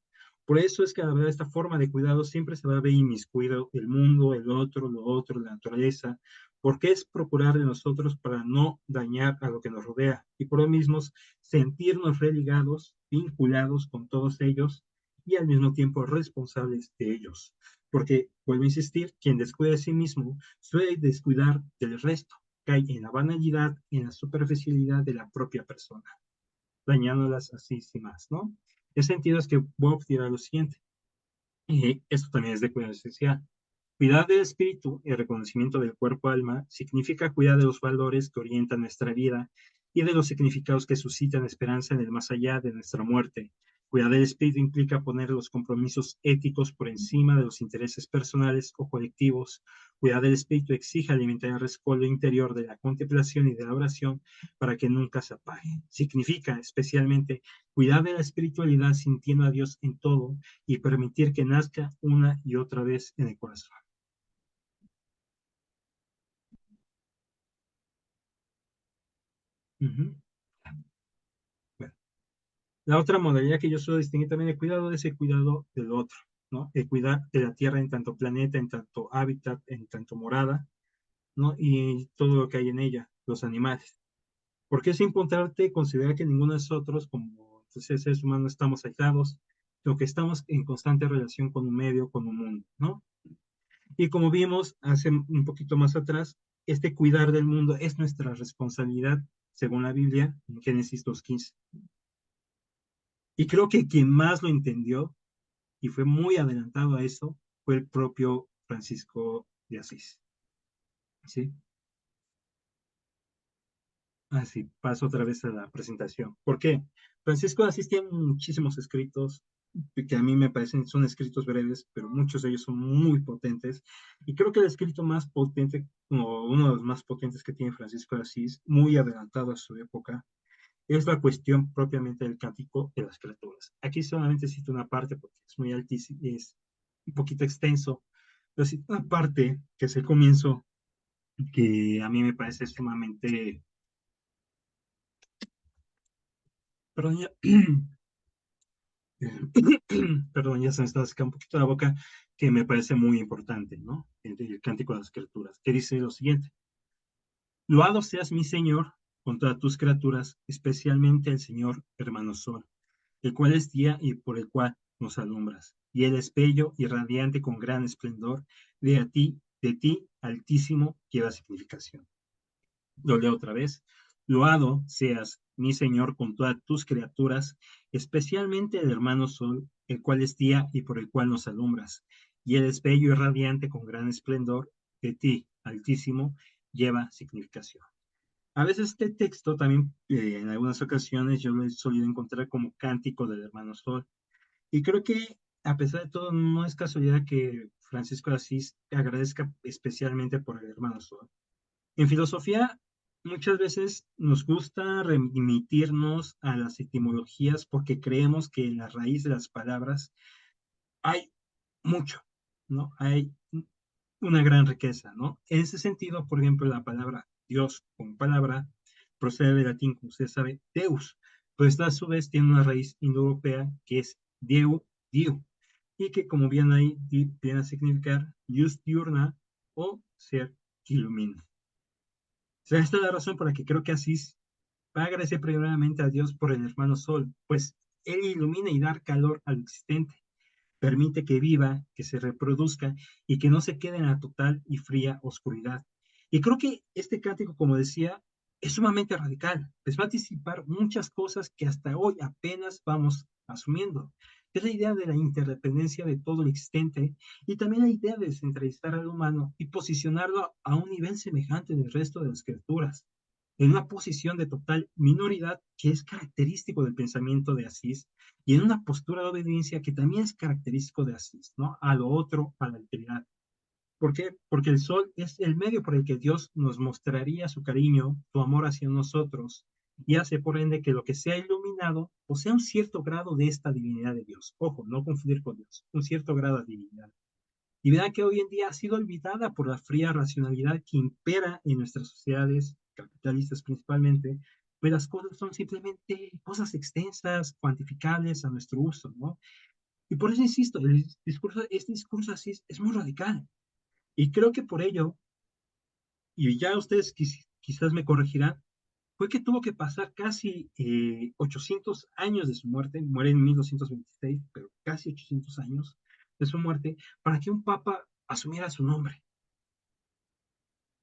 Por eso es que a esta forma de cuidado siempre se va a ver inmiscuido el mundo, el otro, lo otro, la naturaleza, porque es procurar de nosotros para no dañar a lo que nos rodea y por lo mismo sentirnos religados, vinculados con todos ellos y al mismo tiempo responsables de ellos. Porque, vuelvo a insistir, quien descuida de sí mismo suele descuidar del resto, cae en la banalidad, en la superficialidad de la propia persona, dañándolas así sin más, ¿no? En sentido es que Bob dirá lo siguiente, y esto también es de cuidado esencial. Cuidar del espíritu y el reconocimiento del cuerpo-alma significa cuidar de los valores que orientan nuestra vida y de los significados que suscitan esperanza en el más allá de nuestra muerte, Cuidar del espíritu implica poner los compromisos éticos por encima de los intereses personales o colectivos. Cuidar del espíritu exige alimentar el rescoldo interior de la contemplación y de la oración para que nunca se apague. Significa especialmente cuidar de la espiritualidad sintiendo a Dios en todo y permitir que nazca una y otra vez en el corazón. Bueno, la otra modalidad que yo suelo distinguir también de cuidado es el cuidado del otro, ¿no? El cuidar de la tierra en tanto planeta, en tanto hábitat, en tanto morada, ¿no? Y todo lo que hay en ella, los animales. Porque es importante considerar que ninguno de nosotros, como seres humanos, estamos aislados, sino que estamos en constante relación con un medio, con un mundo, ¿no? Y como vimos hace un poquito más atrás, este cuidar del mundo es nuestra responsabilidad, según la Biblia, en Génesis 2:15. Y creo que quien más lo entendió y fue muy adelantado a eso fue el propio Francisco de Asís. ¿Sí? Así, paso otra vez a la presentación. ¿Por qué? Francisco de Asís tiene muchísimos escritos que a mí me parecen, son escritos breves, pero muchos de ellos son muy potentes. Y creo que el escrito más potente, o uno de los más potentes que tiene Francisco de Asís, muy adelantado a su época, es la cuestión propiamente del cántico de las criaturas. Aquí solamente cito una parte porque es muy altísimo, es un poquito extenso, pero cito una parte que es el comienzo, que a mí me parece sumamente... Perdón, ya, perdón, ya se me está secando un poquito la boca, que me parece muy importante, ¿no? El cántico de las criaturas, que dice lo siguiente: Loado seas mi Señor con todas tus criaturas, especialmente el Señor hermano Sol, el cual es día y por el cual nos alumbras, y el espello irradiante con gran esplendor de ti, altísimo, lleva significación. Lo leo otra vez. Loado seas, mi Señor, con todas tus criaturas, especialmente el hermano Sol, el cual es día y por el cual nos alumbras, y el espello irradiante con gran esplendor de ti, altísimo, lleva significación. A veces este texto también, en algunas ocasiones, yo lo he solido encontrar como cántico del hermano Sol. Y creo que, a pesar de todo, no es casualidad que Francisco de Asís agradezca especialmente por el hermano Sol. En filosofía, muchas veces nos gusta remitirnos a las etimologías porque creemos que en la raíz de las palabras hay mucho, ¿no? Hay una gran riqueza, ¿no? En ese sentido, por ejemplo, la palabra Dios como palabra procede del latín, como usted sabe, Deus, pero esta a su vez tiene una raíz indoeuropea que es Deu, Diu, y que como bien ahí viene a significar luz diurna o ser que ilumina. O sea, esta es la razón por la que creo que Asís va a agradecer primeramente a Dios por el hermano Sol, pues él ilumina y da calor al existente, permite que viva, que se reproduzca y que no se quede en la total y fría oscuridad. Y creo que este cántico, como decía, es sumamente radical, pues va a anticipar muchas cosas que hasta hoy apenas vamos asumiendo. Es la idea de la interdependencia de todo lo existente y también la idea de descentralizar al humano y posicionarlo a un nivel semejante del resto de las criaturas, en una posición de total minoridad que es característico del pensamiento de Asís y en una postura de obediencia que también es característico de Asís, ¿no? A lo otro, a la alteridad. ¿Por qué? Porque el sol es el medio por el que Dios nos mostraría su cariño, su amor hacia nosotros, y hace por ende que lo que sea iluminado posea un cierto grado de esta divinidad de Dios. Ojo, no confundir con Dios, un cierto grado de divinidad. Y verá que hoy en día ha sido olvidada por la fría racionalidad que impera en nuestras sociedades, capitalistas principalmente, pues las cosas son simplemente cosas extensas, cuantificables a nuestro uso, ¿no? Y por eso insisto, este discurso así es muy radical. Y creo que por ello, y ya ustedes quizás me corregirán, fue que tuvo que pasar casi 800 años de su muerte, muere en 1226, pero casi 800 años de su muerte, para que un papa asumiera su nombre.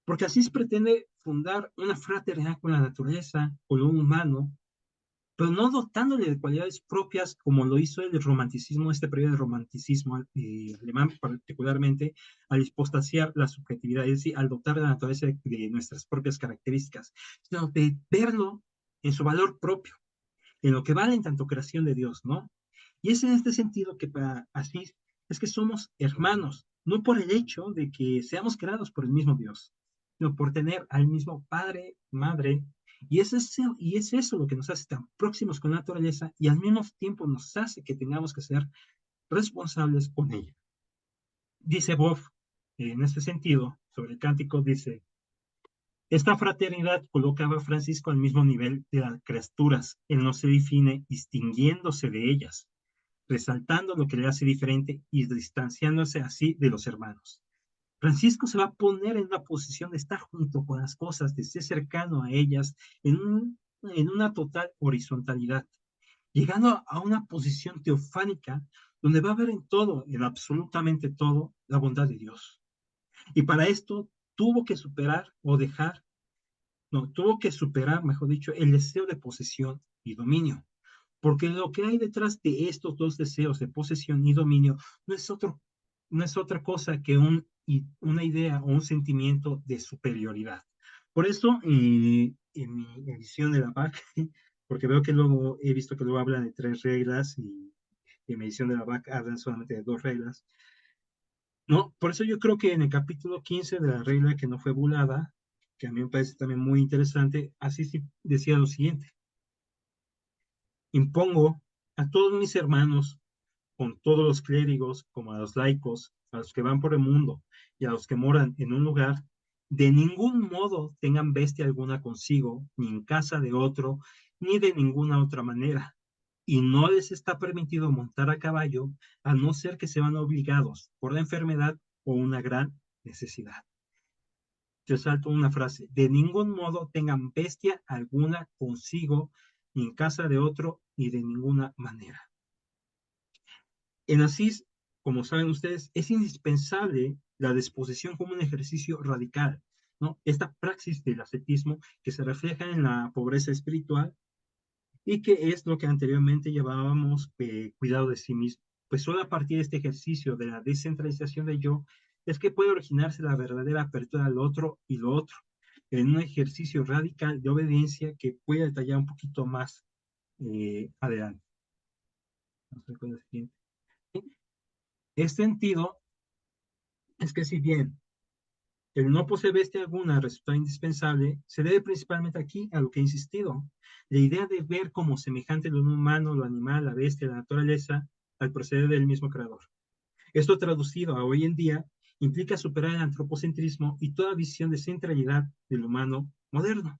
Porque Asís pretende fundar una fraternidad con la naturaleza, con lo humano, pero no dotándole de cualidades propias como lo hizo el romanticismo, este periodo de romanticismo alemán particularmente, al hipostasiar la subjetividad, es decir, al dotar a la naturaleza de nuestras propias características, sino de verlo en su valor propio, en lo que vale en tanto creación de Dios, ¿no? Y es en este sentido que para Asís es que somos hermanos, no por el hecho de que seamos creados por el mismo Dios, sino por tener al mismo padre, madre, y es eso lo que nos hace tan próximos con la naturaleza y al mismo tiempo nos hace que tengamos que ser responsables con ella. Dice Boff, en este sentido, sobre el cántico, dice, esta fraternidad colocaba a Francisco al mismo nivel de las criaturas, él no se define distinguiéndose de ellas, resaltando lo que le hace diferente y distanciándose así de los hermanos. Francisco se va a poner en una posición de estar junto con las cosas, de ser cercano a ellas, en una total horizontalidad, llegando a una posición teofánica donde va a ver en todo, en absolutamente todo, la bondad de Dios. Y para esto tuvo que superar o dejar, no, tuvo que superar, mejor dicho, el deseo de posesión y dominio. Porque lo que hay detrás de estos dos deseos de posesión y dominio no es otra cosa que una idea o un sentimiento de superioridad. Por eso, en mi edición de la BAC, porque veo que luego he visto que luego hablan de 3 reglas y en mi edición de la BAC hablan solamente de 2 reglas. No, por eso yo creo que en el capítulo 15 de la regla que no fue bulada, que a mí me parece también muy interesante, así sí decía lo siguiente: impongo a todos mis hermanos, con todos los clérigos, como a los laicos, a los que van por el mundo y a los que moran en un lugar, de ningún modo tengan bestia alguna consigo, ni en casa de otro, ni de ninguna otra manera. Y no les está permitido montar a caballo, a no ser que sean obligados por la enfermedad o una gran necesidad. Yo salto una frase: de ningún modo tengan bestia alguna consigo, ni en casa de otro, ni de ninguna manera. En Asís, como saben ustedes, es indispensable la disposición como un ejercicio radical, ¿no? Esta praxis del ascetismo que se refleja en la pobreza espiritual y que es lo que anteriormente llamábamos cuidado de sí mismo. Pues solo a partir de este ejercicio de la descentralización del yo es que puede originarse la verdadera apertura al otro y lo otro, en un ejercicio radical de obediencia que puede detallar un poquito más adelante. Vamos a ver con el siguiente. Este sentido es que si bien el no poseer bestia alguna resulta indispensable, se debe principalmente aquí a lo que he insistido, la idea de ver como semejante lo humano, lo animal, la bestia, la naturaleza, al proceder del mismo creador. Esto traducido a hoy en día implica superar el antropocentrismo y toda visión de centralidad del humano moderno.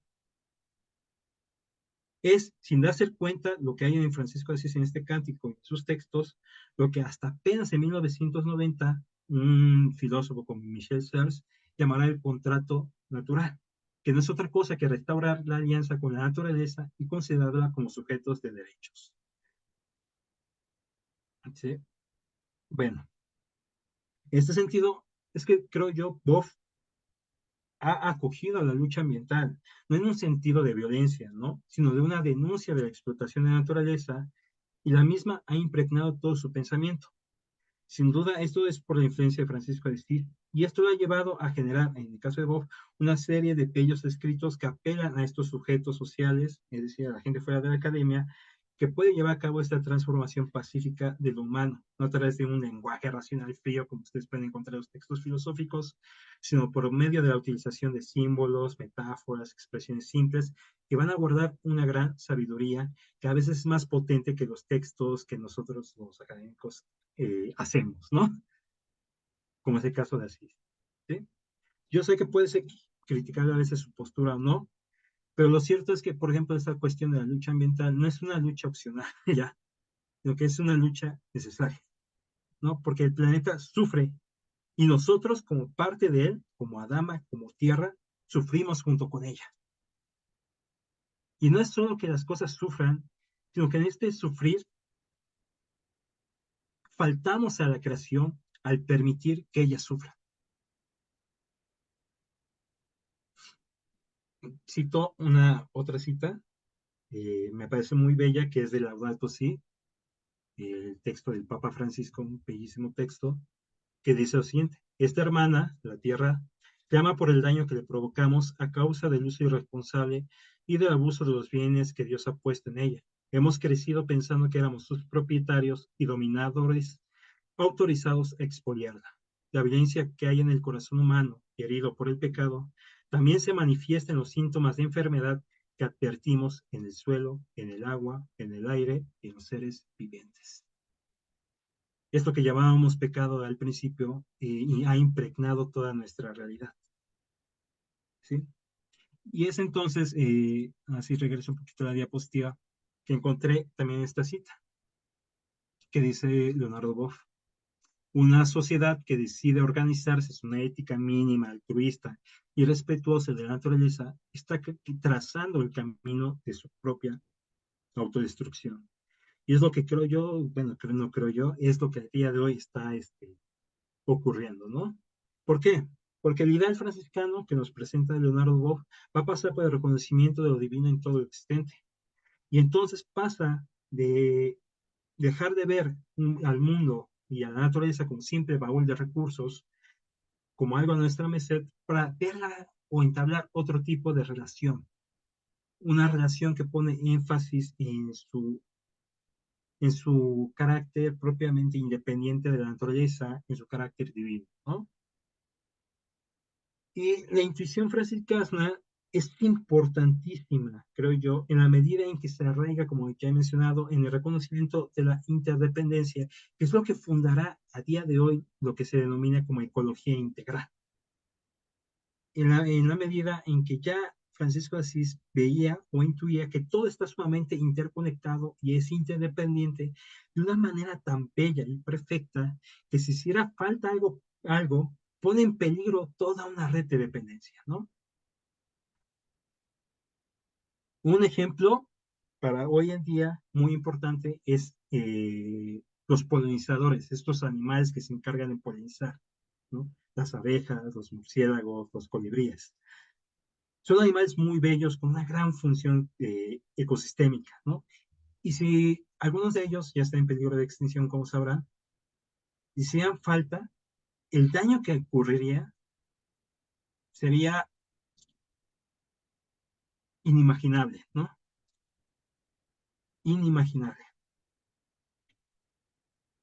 Es, sin darse cuenta, lo que hay en Francisco de Asís en este cántico y en sus textos, lo que hasta apenas en 1990 un filósofo como Michel Serres llamará el contrato natural, que no es otra cosa que restaurar la alianza con la naturaleza y considerarla como sujetos de derechos. ¿Sí? Bueno, en este sentido, es que creo yo, Boff ha acogido a la lucha ambiental, no en un sentido de violencia, ¿no? Sino de una denuncia de la explotación de la naturaleza, y la misma ha impregnado todo su pensamiento. Sin duda, esto es por la influencia de Francisco de Asís, y esto lo ha llevado a generar, en el caso de Boff, una serie de bellos escritos que apelan a estos sujetos sociales, es decir, a la gente fuera de la academia, que puede llevar a cabo esta transformación pacífica de lo humano, no a través de un lenguaje racional frío, como ustedes pueden encontrar en los textos filosóficos, sino por medio de la utilización de símbolos, metáforas, expresiones simples, que van a guardar una gran sabiduría que a veces es más potente que los textos que nosotros, los académicos, hacemos, ¿no? Como es el caso de Asís. ¿Sí? Yo sé que puede ser criticar a veces su postura o no, pero lo cierto es que, por ejemplo, esta cuestión de la lucha ambiental no es una lucha opcional, ya, sino que es una lucha necesaria, ¿no? Porque el planeta sufre y nosotros, como parte de él, como Adama, como tierra, sufrimos junto con ella. Y no es solo que las cosas sufran, sino que en este sufrir faltamos a la creación al permitir que ella sufra. Cito una otra cita, me parece muy bella, que es de Laudato Si, el texto del Papa Francisco, un bellísimo texto, que dice lo siguiente: esta hermana, la tierra, clama por el daño que le provocamos a causa del uso irresponsable y del abuso de los bienes que Dios ha puesto en ella. Hemos crecido pensando que éramos sus propietarios y dominadores autorizados a expoliarla. La violencia que hay en el corazón humano, herido por el pecado, también se manifiesta en los síntomas de enfermedad que advertimos en el suelo, en el agua, en el aire y en los seres vivientes. Esto que llamábamos pecado al principio y ha impregnado toda nuestra realidad. ¿Sí? Y es entonces, así regreso un poquito a la diapositiva, que encontré también esta cita, que dice Leonardo Boff: una sociedad que decide organizarse es una ética mínima, altruista y respetuosa de la naturaleza, está trazando el camino de su propia autodestrucción. Y es lo que creo yo, bueno, no creo yo, es lo que el día de hoy está ocurriendo, ¿no? ¿Por qué? Porque el ideal franciscano que nos presenta Leonardo Boff va a pasar por el reconocimiento de lo divino en todo lo existente. Y entonces pasa de dejar de ver al mundo y a la naturaleza como simple baúl de recursos, como algo a nuestra merced, para verla o entablar otro tipo de relación. Una relación que pone énfasis en su carácter propiamente independiente de la naturaleza, en su carácter divino, ¿no? Y la intuición franciscana es importantísima, creo yo, en la medida en que se arraiga, como ya he mencionado, en el reconocimiento de la interdependencia, que es lo que fundará a día de hoy lo que se denomina como ecología integral. En la medida en que ya Francisco de Asís veía o intuía que todo está sumamente interconectado y es interdependiente de una manera tan bella y perfecta que si hiciera falta algo pone en peligro toda una red de dependencia, ¿no? Un ejemplo para hoy en día muy importante es los polinizadores, estos animales que se encargan de polinizar, ¿no? Las abejas, los murciélagos, los colibríes. Son animales muy bellos con una gran función ecosistémica, ¿no? Y si algunos de ellos ya están en peligro de extinción, como sabrán, y si hacían falta, el daño que ocurriría sería inimaginable, ¿no? Inimaginable.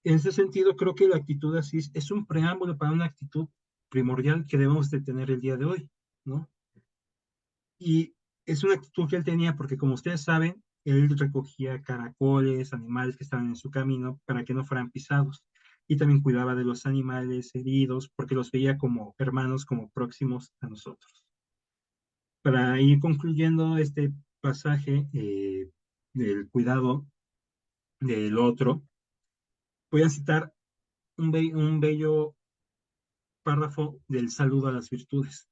En ese sentido, creo que la actitud así es un preámbulo para una actitud primordial que debemos de tener el día de hoy, ¿no? Y es una actitud que él tenía porque, como ustedes saben, él recogía caracoles, animales que estaban en su camino para que no fueran pisados. Y también cuidaba de los animales heridos porque los veía como hermanos, como próximos a nosotros. Para ir concluyendo este pasaje del cuidado del otro, voy a citar un bello párrafo del saludo a las virtudes,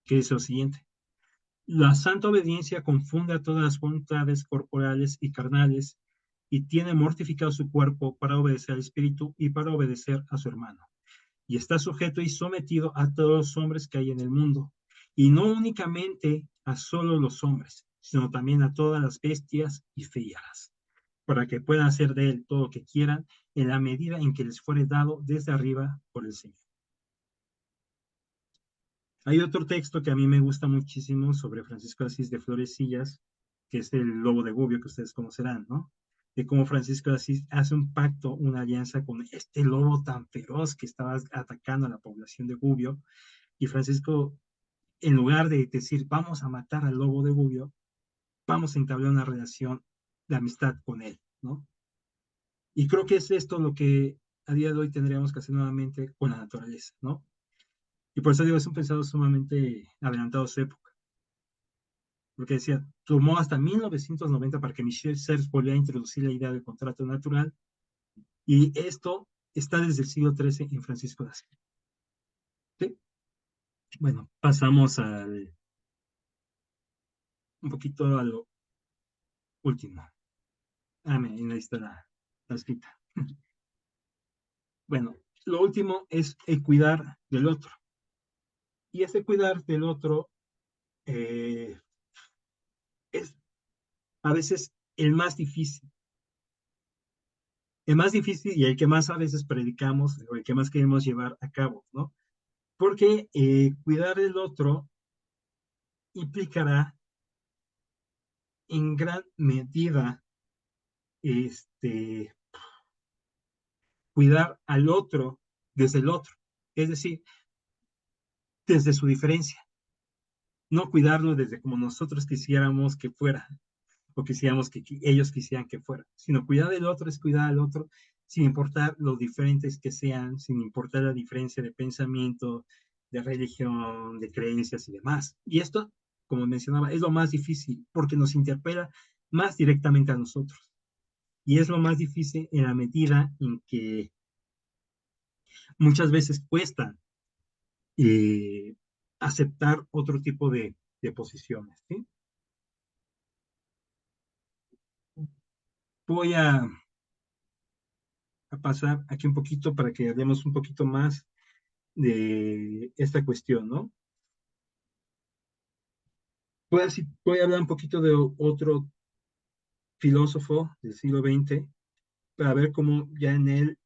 que dice lo siguiente: la santa obediencia confunde a todas las voluntades corporales y carnales y tiene mortificado su cuerpo para obedecer al espíritu y para obedecer a su hermano. Y está sujeto y sometido a todos los hombres que hay en el mundo, y no únicamente a solo los hombres, sino también a todas las bestias y fieras, para que puedan hacer de él todo lo que quieran en la medida en que les fuere dado desde arriba por el Señor. Hay otro texto que a mí me gusta muchísimo sobre Francisco de Asís de Florecillas, que es el lobo de Gubbio, que ustedes conocerán, ¿no? De cómo Francisco de Asís hace un pacto, una alianza con este lobo tan feroz que estaba atacando a la población de Gubbio, y Francisco, en lugar de decir, vamos a matar al lobo de Gubbio, vamos a entablar una relación de amistad con él, ¿no? Y creo que es esto lo que a día de hoy tendríamos que hacer nuevamente con la naturaleza, ¿no? Y por eso digo, es un pensado sumamente adelantado a su época. Porque decía, tomó hasta 1990 para que Michel Serres volviera a introducir la idea del contrato natural, y esto está desde el siglo XIII en Francisco de Asís. ¿Sí? Bueno, pasamos un poquito a lo último. Amén, ahí está la cita. Bueno, lo último es el cuidar del otro. Y ese cuidar del otro es a veces el más difícil. El más difícil y el que más a veces predicamos, o el que más queremos llevar a cabo, ¿no? Porque cuidar del otro implicará en gran medida cuidar al otro desde el otro, es decir, desde su diferencia, no cuidarlo desde como nosotros quisiéramos que fuera, o quisiéramos que ellos quisieran que fuera, sino cuidar del otro es cuidar al otro sin importar lo diferentes que sean, sin importar la diferencia de pensamiento, de religión, de creencias y demás. Y esto, como mencionaba, es lo más difícil porque nos interpela más directamente a nosotros. Y es lo más difícil en la medida en que muchas veces cuesta eh, aceptar otro tipo de posiciones, ¿sí? Voy a pasar aquí un poquito para que hablemos un poquito más de esta cuestión, ¿no? Voy a hablar un poquito de otro filósofo del siglo XX para ver cómo ya en él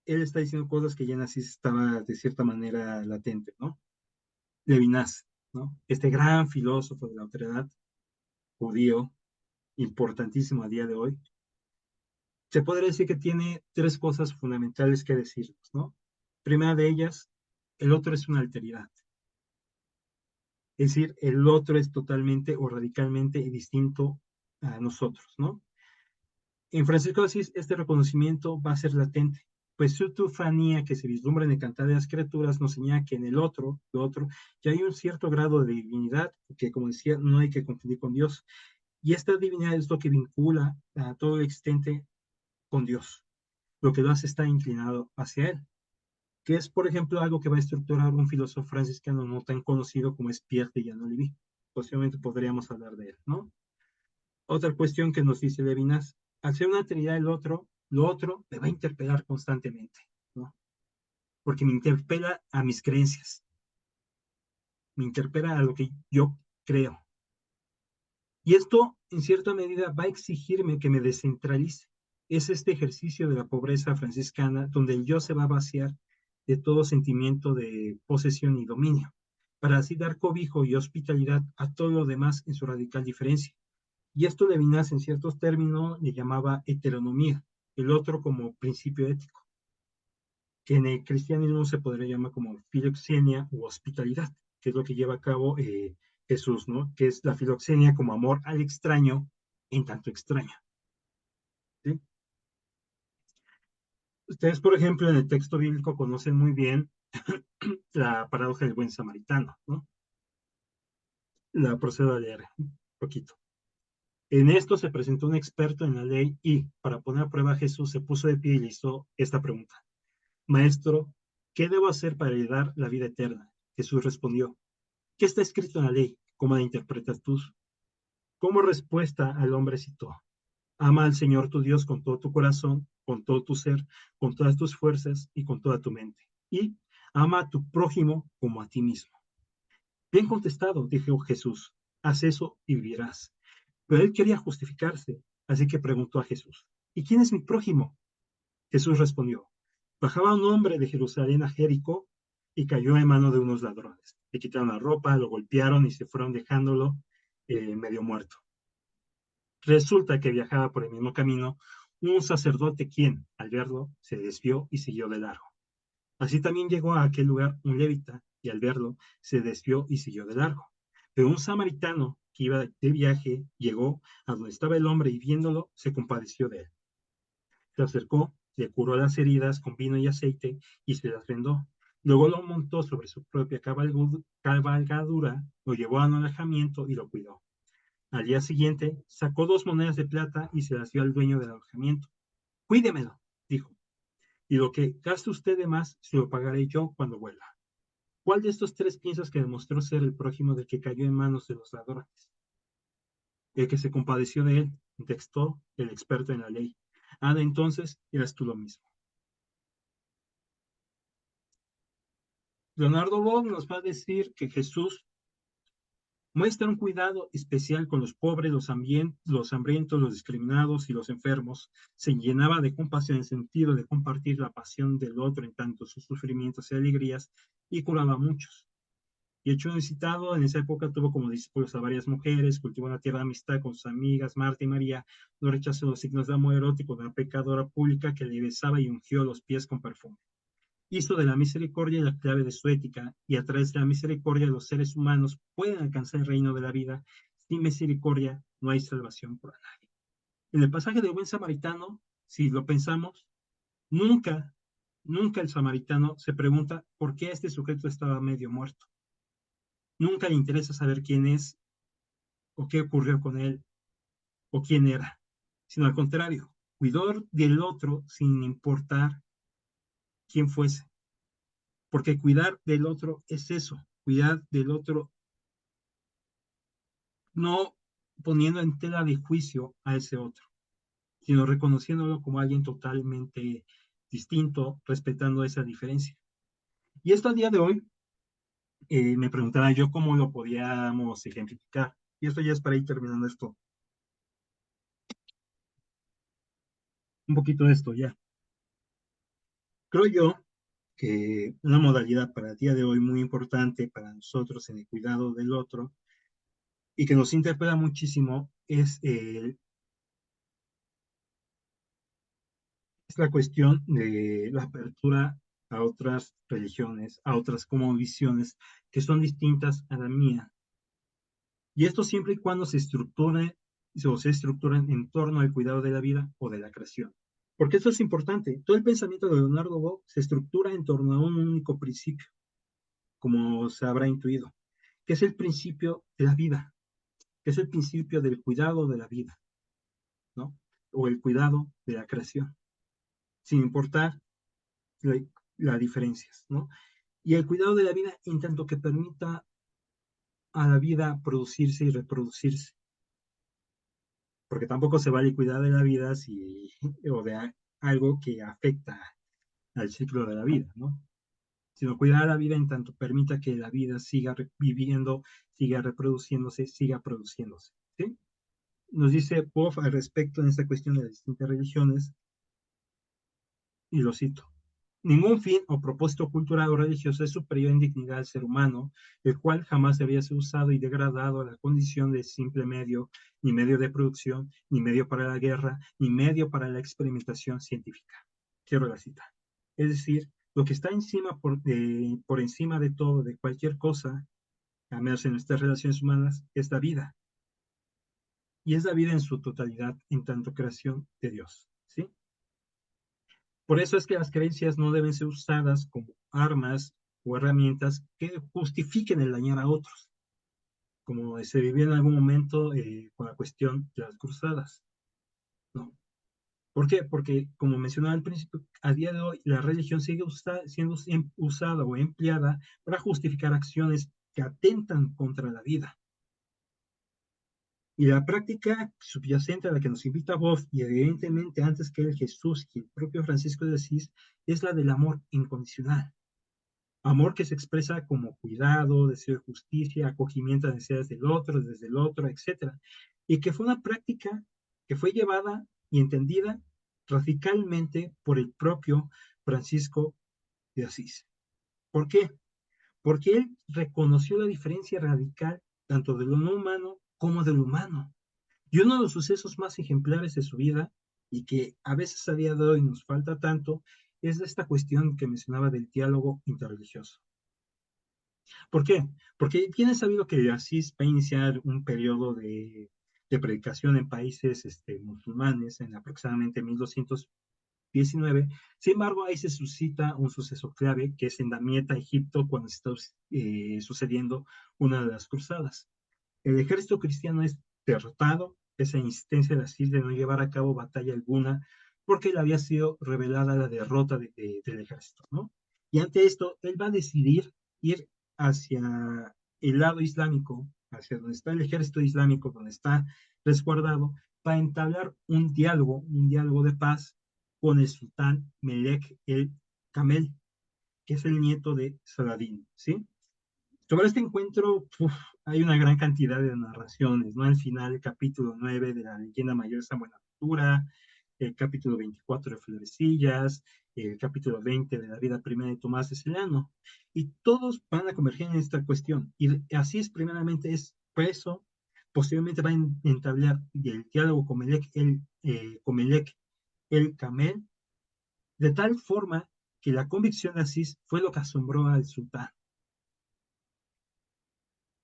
está diciendo cosas que ya en así estaba de cierta manera latente, ¿no? Levinas, ¿no? Este gran filósofo de la otredad, judío, importantísimo a día de hoy, se podría decir que tiene tres cosas fundamentales que decirnos, ¿no? Primera de ellas, el otro es una alteridad. Es decir, el otro es totalmente o radicalmente distinto a nosotros, ¿no? En Francisco de Asís, este reconocimiento va a ser latente, pues su teofanía que se vislumbra en el cantar de las criaturas nos señala que en el otro, lo otro, ya hay un cierto grado de divinidad que, como decía, no hay que confundir con Dios. Y esta divinidad es lo que vincula a todo el existente con Dios, lo que lo hace estar inclinado hacia Él, que es, por ejemplo, algo que va a estructurar un filósofo franciscano no tan conocido como es Pierre de Genolivi. Posiblemente podríamos hablar de él, ¿no? Otra cuestión que nos dice Levinas, al ser una trinidad el otro, lo otro me va a interpelar constantemente, ¿no? Porque me interpela a mis creencias, me interpela a lo que yo creo. Y esto, en cierta medida, va a exigirme que me descentralice. Es este ejercicio de la pobreza franciscana donde el yo se va a vaciar de todo sentimiento de posesión y dominio, para así dar cobijo y hospitalidad a todo lo demás en su radical diferencia. Y esto Levinas en ciertos términos le llamaba heteronomía, el otro como principio ético, que en el cristianismo se podría llamar como filoxenia u hospitalidad, que es lo que lleva a cabo Jesús, ¿no? Que es la filoxenia como amor al extraño en tanto extraño, ¿sí? Ustedes, por ejemplo, en el texto bíblico conocen muy bien la paradoja del buen samaritano, ¿no? La procedo a leer un poquito. En esto se presentó un experto en la ley y, para poner a prueba a Jesús, se puso de pie y le hizo esta pregunta. Maestro, ¿qué debo hacer para heredar la vida eterna? Jesús respondió, ¿qué está escrito en la ley? ¿Cómo la interpretas tú? Como respuesta al hombre citó, ama al Señor tu Dios con todo tu corazón, con todo tu ser, con todas tus fuerzas y con toda tu mente. Y ama a tu prójimo como a ti mismo. Bien contestado, dijo Jesús, haz eso y vivirás. Pero él quería justificarse, así que preguntó a Jesús, ¿y quién es mi prójimo? Jesús respondió, bajaba un hombre de Jerusalén a Jericó y cayó en mano de unos ladrones. Le quitaron la ropa, lo golpearon y se fueron dejándolo medio muerto. Resulta que viajaba por el mismo camino un sacerdote quien, al verlo, se desvió y siguió de largo. Así también llegó a aquel lugar un levita y al verlo se desvió y siguió de largo. Pero un samaritano que iba de viaje llegó a donde estaba el hombre y viéndolo se compadeció de él. Se acercó, le curó las heridas con vino y aceite y se las vendó. Luego lo montó sobre su propia cabalgadura, lo llevó al alojamiento y lo cuidó. Al día siguiente sacó 2 monedas de plata y se las dio al dueño del alojamiento. Cuídemelo, dijo, y lo que gaste usted de más se lo pagaré yo cuando vuelva. ¿Cuál de estos tres piensas que demostró ser el prójimo del que cayó en manos de los ladrones? El que se compadeció de él, contestó el experto en la ley. Entonces eras tú lo mismo. Leonardo Bob nos va a decir que Jesús muestra un cuidado especial con los pobres, los hambrientos, los discriminados y los enfermos. Se llenaba de compasión en el sentido de compartir la pasión del otro en tanto sus sufrimientos y alegrías y curaba a muchos. Y hecho citado, en esa época tuvo como discípulos a varias mujeres, cultivó una tierna amistad con sus amigas Marta y María, no rechazó los signos de amor erótico de una pecadora pública que le besaba y ungió los pies con perfume. Hizo de la misericordia la clave de su ética, y a través de la misericordia los seres humanos pueden alcanzar el reino de la vida. Sin misericordia no hay salvación para nadie. En el pasaje del buen samaritano, si lo pensamos, nunca, nunca el samaritano se pregunta por qué este sujeto estaba medio muerto. Nunca le interesa saber quién es, o qué ocurrió con él, o quién era, sino al contrario, cuidó del otro sin importar quién fuese. Porque cuidar del otro es eso, cuidar del otro no poniendo en tela de juicio a ese otro, sino reconociéndolo como alguien totalmente distinto, respetando esa diferencia. Y esto a día de hoy, me preguntaba yo cómo lo podíamos ejemplificar. Y esto ya es para ir terminando esto. Un poquito de esto ya. Creo yo que una modalidad para el día de hoy muy importante para nosotros en el cuidado del otro y que nos interpela muchísimo es la cuestión de la apertura a otras religiones, a otras como visiones que son distintas a la mía. Y esto siempre y cuando se estructuren en torno al cuidado de la vida o de la creación. Porque esto es importante. Todo el pensamiento de Leonardo Boff se estructura en torno a un único principio, como se habrá intuido, que es el principio de la vida, que es el principio del cuidado de la vida, ¿no? O el cuidado de la creación, sin importar la, las diferencias, ¿no? Y el cuidado de la vida en tanto que permita a la vida producirse y reproducirse, porque tampoco se vale cuidar de la vida si, o de algo que afecta al ciclo de la vida, ¿no? Sino cuidar a la vida en tanto permita que la vida siga viviendo, siga reproduciéndose, siga produciéndose, ¿sí? Nos dice Boff al respecto en esta cuestión de las distintas religiones, y lo cito: ningún fin o propósito cultural o religioso es superior en dignidad al ser humano, el cual jamás debía ser usado y degradado a la condición de simple medio, ni medio de producción, ni medio para la guerra, ni medio para la experimentación científica. Quiero la cita. Es decir, lo que está encima por encima de todo, de cualquier cosa, a menos en nuestras relaciones humanas, es la vida. Y es la vida en su totalidad, en tanto creación de Dios, ¿sí? Por eso es que las creencias no deben ser usadas como armas o herramientas que justifiquen el dañar a otros, como se vivió en algún momento con la cuestión de las cruzadas, ¿no? ¿Por qué? Porque, como mencionaba al principio, a día de hoy la religión sigue siendo usada o empleada para justificar acciones que atentan contra la vida. Y la práctica subyacente a la que nos invita Boff, y evidentemente antes que el Jesús y el propio Francisco de Asís, es la del amor incondicional. Amor que se expresa como cuidado, deseo de justicia, acogimiento a necesidades del otro, desde el otro, etc. Y que fue una práctica que fue llevada y entendida radicalmente por el propio Francisco de Asís. ¿Por qué? Porque él reconoció la diferencia radical tanto de lo no humano como de lo humano. Y uno de los sucesos más ejemplares de su vida, y que a veces a día de hoy nos falta tanto, es esta cuestión que mencionaba del diálogo interreligioso. ¿Por qué? Porque bien es sabido que Asís va a iniciar un periodo de predicación en países musulmanes en aproximadamente 1219. Sin embargo, ahí se suscita un suceso clave, que es en Damieta, Egipto, cuando está sucediendo una de las cruzadas. El ejército cristiano es derrotado, esa insistencia de Asís de no llevar a cabo batalla alguna, porque le había sido revelada la derrota del ejército, ¿no? Y ante esto, él va a decidir ir hacia el lado islámico, hacia donde está el ejército islámico, donde está resguardado, para entablar un diálogo de paz con el sultán Melek el Kamel, que es el nieto de Saladín, ¿sí? Sobre este encuentro hay una gran cantidad de narraciones, ¿no? Al final, el capítulo 9 de la leyenda mayor de San Buenaventura, el capítulo 24 de Florecillas, el capítulo 20 de la vida primera de Tomás de Celano, y todos van a converger en esta cuestión. Y así es, primeramente, es por eso, posteriormente va a entablar el diálogo con Melec el Camel, de tal forma que la convicción de Asís fue lo que asombró al sultán.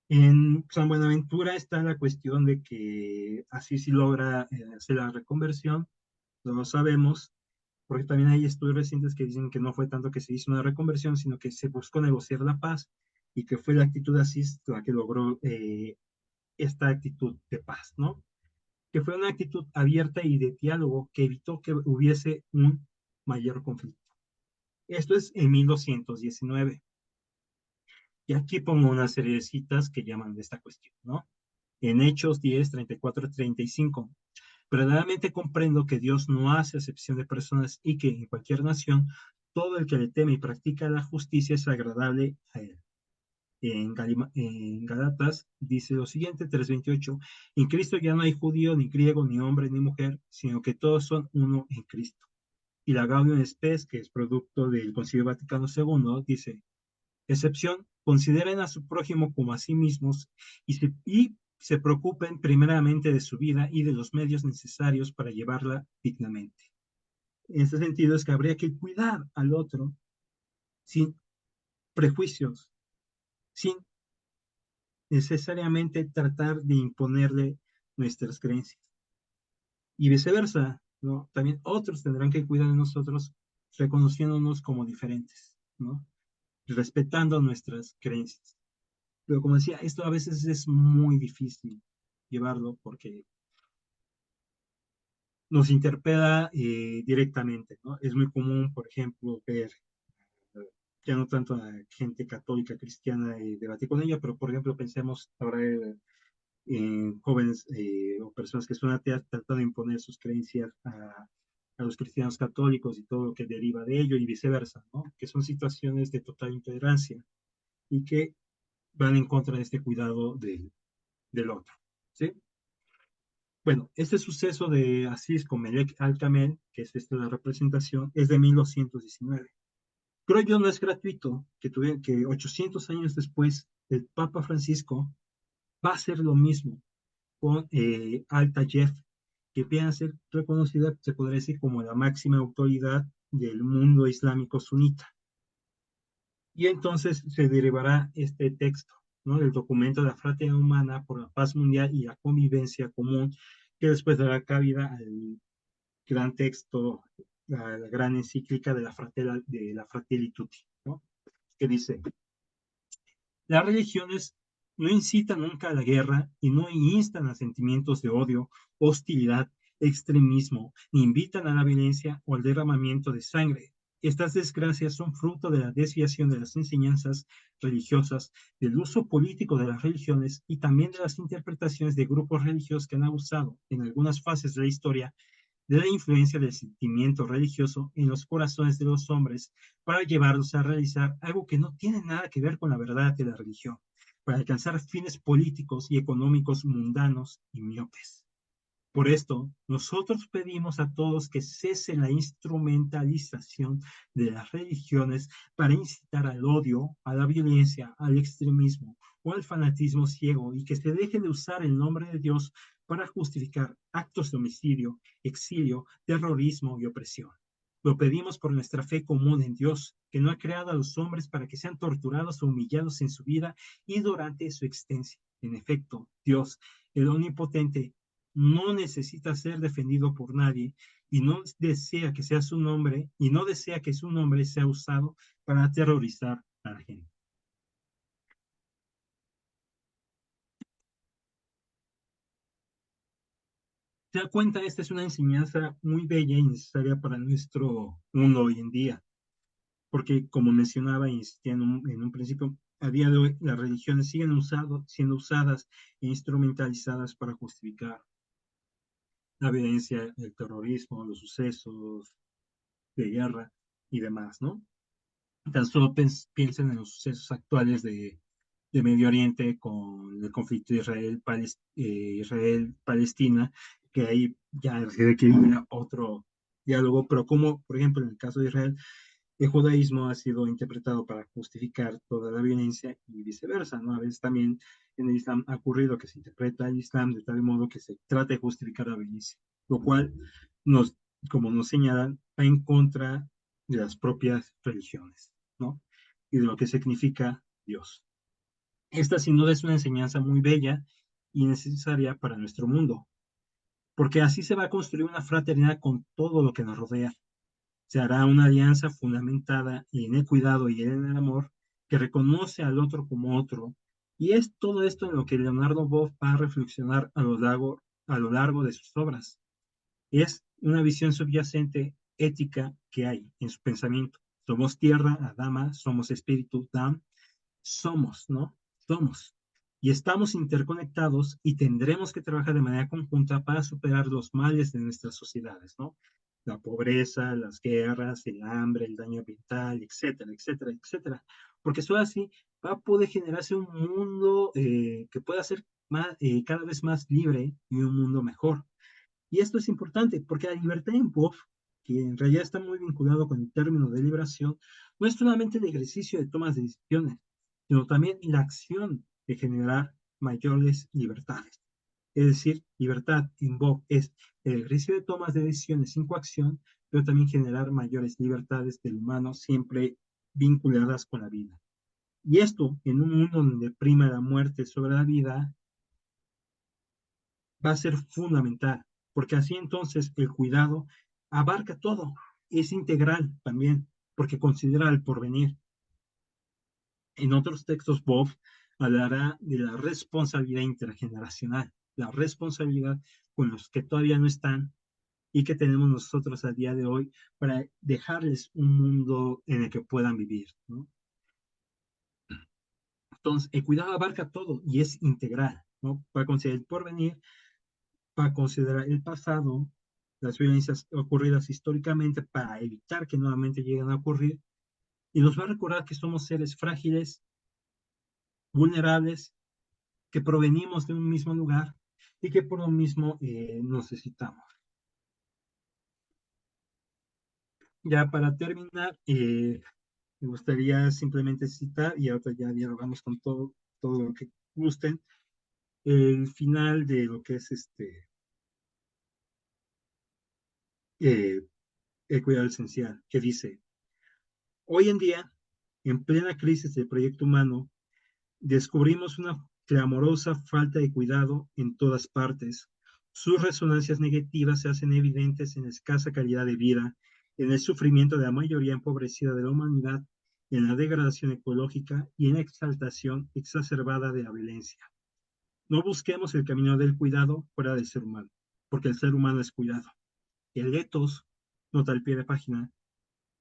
En San Buenaventura está la cuestión de que Asís sí logra hacer la reconversión, lo sabemos, porque también hay estudios recientes que dicen que no fue tanto que se hizo una reconversión, sino que se buscó negociar la paz y que fue la actitud de Asís la que logró esta actitud de paz, ¿no? Que fue una actitud abierta y de diálogo que evitó que hubiese un mayor conflicto. Esto es en 1219. Y aquí pongo una serie de citas que llaman de esta cuestión, ¿no? En Hechos 10, 34, 35. Verdaderamente comprendo que Dios no hace excepción de personas y que en cualquier nación todo el que le teme y practica la justicia es agradable a él. En Galatas dice lo siguiente, 3:28, en Cristo ya no hay judío, ni griego, ni hombre, ni mujer, sino que todos son uno en Cristo. Y la Gaudium Spes, que es producto del Concilio Vaticano II, dice, excepción, consideren a su prójimo como a sí mismos y se preocupen primeramente de su vida y de los medios necesarios para llevarla dignamente. En este sentido es que habría que cuidar al otro sin prejuicios, sin necesariamente tratar de imponerle nuestras creencias. Y viceversa, ¿no? También otros tendrán que cuidar de nosotros reconociéndonos como diferentes, ¿no? Respetando nuestras creencias. Pero como decía, esto a veces es muy difícil llevarlo porque nos interpela directamente, ¿no? Es muy común, por ejemplo, ver, ya no tanto a gente católica, cristiana, debatir con ella, pero por ejemplo, pensemos ahora en jóvenes o personas que son ateas tratando de imponer sus creencias a los cristianos católicos y todo lo que deriva de ello y viceversa, ¿no? Que son situaciones de total intolerancia y que van en contra de este cuidado del otro, ¿sí? Bueno, este suceso de Asís con Melec Al-Kamel, que es esta la representación, es de 1219. Creo yo no es gratuito que 800 años después el Papa Francisco va a hacer lo mismo con Al-Tayef, que viene a ser reconocida, se podría decir, como la máxima autoridad del mundo islámico sunita. Y entonces se derivará este texto, ¿no? Del documento de la Fraternidad Humana por la Paz Mundial y la Convivencia Común, que después dará cabida al gran texto, la gran encíclica de la Fratelli Tutti, ¿no? Que dice, las religiones no incitan nunca a la guerra y no instan a sentimientos de odio, hostilidad, extremismo, ni invitan a la violencia o al derramamiento de sangre. Estas desgracias son fruto de la desviación de las enseñanzas religiosas, del uso político de las religiones y también de las interpretaciones de grupos religiosos que han abusado en algunas fases de la historia de la influencia del sentimiento religioso en los corazones de los hombres para llevarlos a realizar algo que no tiene nada que ver con la verdad de la religión, para alcanzar fines políticos y económicos mundanos y miopes. Por esto, nosotros pedimos a todos que cese la instrumentalización de las religiones para incitar al odio, a la violencia, al extremismo o al fanatismo ciego y que se deje de usar el nombre de Dios para justificar actos de homicidio, exilio, terrorismo y opresión. Lo pedimos por nuestra fe común en Dios, que no ha creado a los hombres para que sean torturados o humillados en su vida y durante su existencia. En efecto, Dios, el omnipotente, no necesita ser defendido por nadie y no desea que sea su nombre y no desea que su nombre sea usado para aterrorizar a la gente. Se da cuenta, esta es una enseñanza muy bella y necesaria para nuestro mundo hoy en día, porque como mencionaba y insistía en un principio, a día de hoy las religiones siguen siendo usadas e instrumentalizadas para justificar la violencia, el terrorismo, los sucesos de guerra y demás, ¿no? Tan solo piensen en los sucesos actuales de Medio Oriente con el conflicto Israel-Palestina, que ahí ya se requiere otro diálogo, pero como, por ejemplo, en el caso de Israel, el judaísmo ha sido interpretado para justificar toda la violencia y viceversa, ¿no? A veces también en el Islam ha ocurrido que se interpreta el Islam de tal modo que se trata de justificar la violencia, lo cual nos, como nos señalan, va en contra de las propias religiones, ¿no? Y de lo que significa Dios. Esta sin duda es una enseñanza muy bella y necesaria para nuestro mundo, porque así se va a construir una fraternidad con todo lo que nos rodea. Se hará una alianza fundamentada en el cuidado y en el amor que reconoce al otro como otro. Y es todo esto en lo que Leonardo Boff va a reflexionar a lo largo de sus obras. Es una visión subyacente ética que hay en su pensamiento. Somos tierra, Adama, somos espíritu, Dam, somos, ¿no? Somos. Y estamos interconectados y tendremos que trabajar de manera conjunta para superar los males de nuestras sociedades, ¿no? La pobreza, las guerras, el hambre, el daño ambiental, etcétera, etcétera, etcétera. Porque solo así va a poder generarse un mundo que pueda ser más, cada vez más libre y un mundo mejor. Y esto es importante porque la libertad en Boff, que en realidad está muy vinculado con el término de liberación, no es solamente el ejercicio de tomas de decisiones, sino también la acción de generar mayores libertades. Es decir, libertad en Boff es el ejercicio de tomas de decisiones sin coacción, pero también generar mayores libertades del humano siempre vinculadas con la vida. Y esto, en un mundo donde prima la muerte sobre la vida, va a ser fundamental, porque así entonces el cuidado abarca todo, es integral también, porque considera el porvenir. En otros textos, Bob hablará de la responsabilidad intergeneracional, la responsabilidad con los que todavía no están y que tenemos nosotros a día de hoy para dejarles un mundo en el que puedan vivir, ¿no? Entonces, el cuidado abarca todo y es integral, ¿no? Para considerar el porvenir, para considerar el pasado, las violencias ocurridas históricamente para evitar que nuevamente lleguen a ocurrir, y nos va a recordar que somos seres frágiles, vulnerables, que provenimos de un mismo lugar y que por lo mismo necesitamos. Ya para terminar, me gustaría simplemente citar, y ahora ya dialogamos con todo lo que gusten, el final de lo que es eh, el cuidado esencial, que dice: hoy en día, en plena crisis del proyecto humano, descubrimos una clamorosa falta de cuidado en todas partes. Sus resonancias negativas se hacen evidentes en la escasa calidad de vida, en el sufrimiento de la mayoría empobrecida de la humanidad, en la degradación ecológica y en la exaltación exacerbada de la violencia. No busquemos el camino del cuidado fuera del ser humano, porque el ser humano es cuidado. El ethos, nota al pie de página,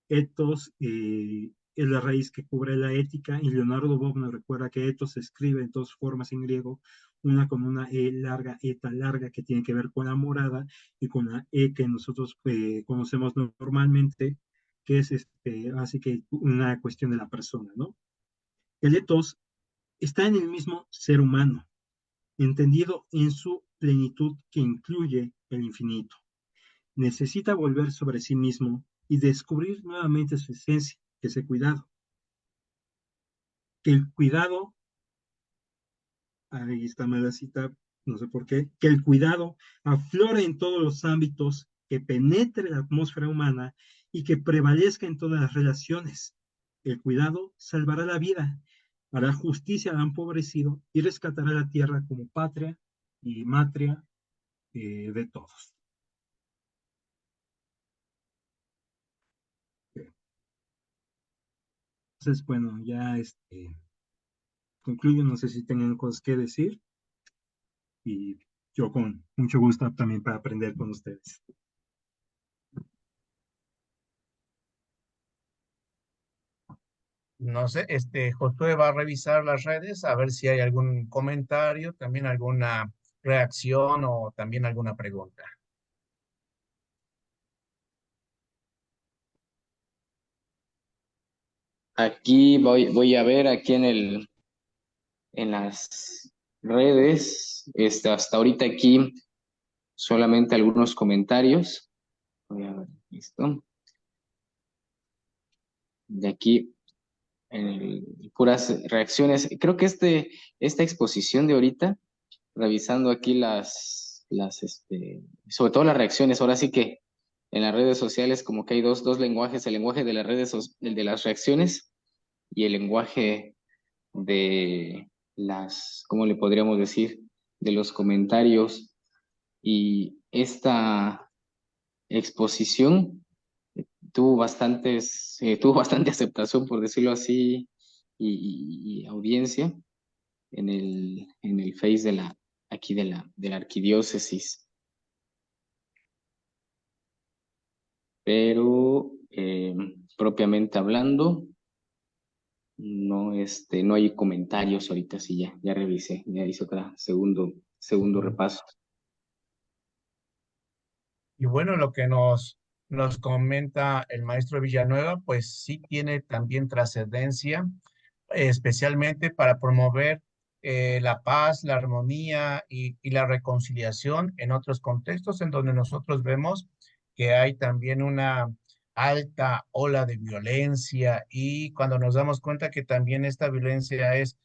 ethos es la raíz que cubre la ética, y Leonardo Boff nos recuerda que ethos se escribe en dos formas en griego, una con una E larga, eta larga, que tiene que ver con la morada, y con la E que nosotros conocemos normalmente, que es así que una cuestión de la persona, ¿no? El ethos está en el mismo ser humano, entendido en su plenitud que incluye el infinito. Necesita volver sobre sí mismo y descubrir nuevamente su esencia, que es el cuidado. Que el cuidado, ahí está mal la cita, no sé por qué, que el cuidado aflore en todos los ámbitos, que penetre la atmósfera humana y que prevalezca en todas las relaciones. El cuidado salvará la vida, hará justicia al empobrecido y rescatará la tierra como patria y matria de todos. Entonces, bueno, ya concluyo, no sé si tengan cosas que decir, y yo con mucho gusto también para aprender con ustedes. No sé, Josué va a revisar las redes a ver si hay algún comentario, también alguna reacción o también alguna pregunta. Aquí voy a ver aquí en las redes, hasta ahorita aquí solamente algunos comentarios. Voy a ver, listo. De aquí, puras reacciones. Creo que esta exposición de ahorita, revisando aquí sobre todo las reacciones, ahora sí que en las redes sociales como que hay dos lenguajes, el lenguaje de las el de las reacciones y el lenguaje de ¿cómo le podríamos decir? De los comentarios. Y esta exposición tuvo bastante aceptación, por decirlo así, y audiencia en el Face aquí de la arquidiócesis. Pero propiamente hablando, no hay comentarios ahorita, sí, ya revisé, ya hice otro segundo repaso. Y bueno, lo que nos comenta el maestro Villanueva, pues sí tiene también trascendencia, especialmente para promover la paz, la armonía y la reconciliación en otros contextos en donde nosotros vemos que hay también una alta ola de violencia y cuando nos damos cuenta que también esta violencia es,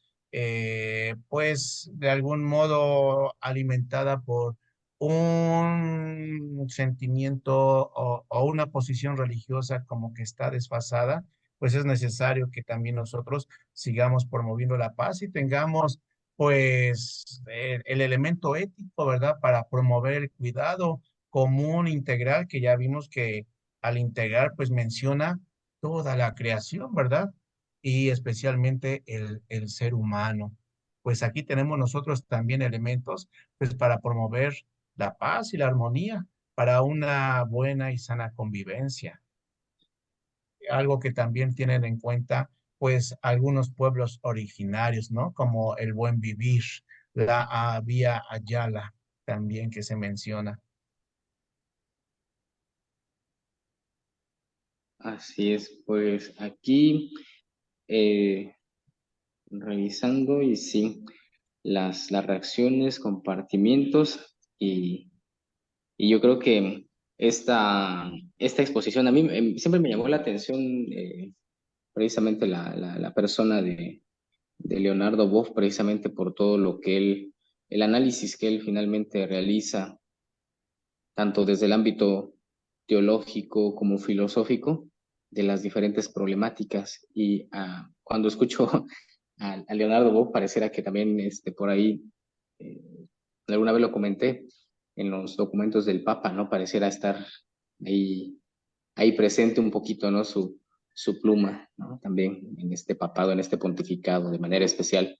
pues, de algún modo alimentada por un sentimiento o una posición religiosa como que está desfasada, pues es necesario que también nosotros sigamos promoviendo la paz y tengamos pues el elemento ético, ¿verdad? Para promover el cuidado común, integral, que ya vimos que al integrar pues menciona toda la creación, ¿verdad? Y especialmente el ser humano. Pues aquí tenemos nosotros también elementos pues para promover la paz y la armonía para una buena y sana convivencia. Algo que también tienen en cuenta, pues, algunos pueblos originarios, ¿no? Como el buen vivir, la vía Ayala, también que se menciona. Así es, pues aquí eh, revisando y sí, las reacciones, compartimientos y yo creo que esta exposición a mí siempre me llamó la atención precisamente la persona de Leonardo Boff, precisamente por todo lo que el análisis que él finalmente realiza, tanto desde el ámbito teológico como filosófico, de las diferentes problemáticas. Y cuando escucho a Leonardo Boff, pareciera que también por ahí, eh, alguna vez lo comenté, en los documentos del Papa, ¿no? Pareciera estar ahí, ahí presente un poquito, ¿no? Su pluma, ¿no? También en este papado, en este pontificado, de manera especial.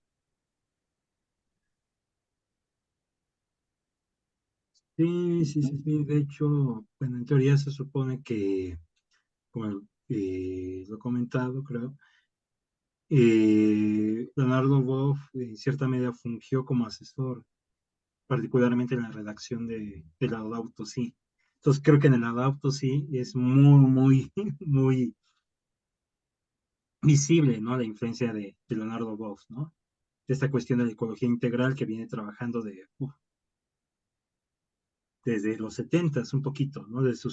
Sí, sí, sí, sí. De hecho, bueno, en teoría se supone que, como lo he comentado, creo, Leonardo Boff en cierta medida fungió como asesor, particularmente en la redacción del Laudato Si. Entonces creo que en el Laudato Si es muy, muy, muy visible, ¿no? La influencia de Leonardo Boff, ¿no? De esta cuestión de la ecología integral que viene trabajando desde los 70s un poquito, ¿no? Desde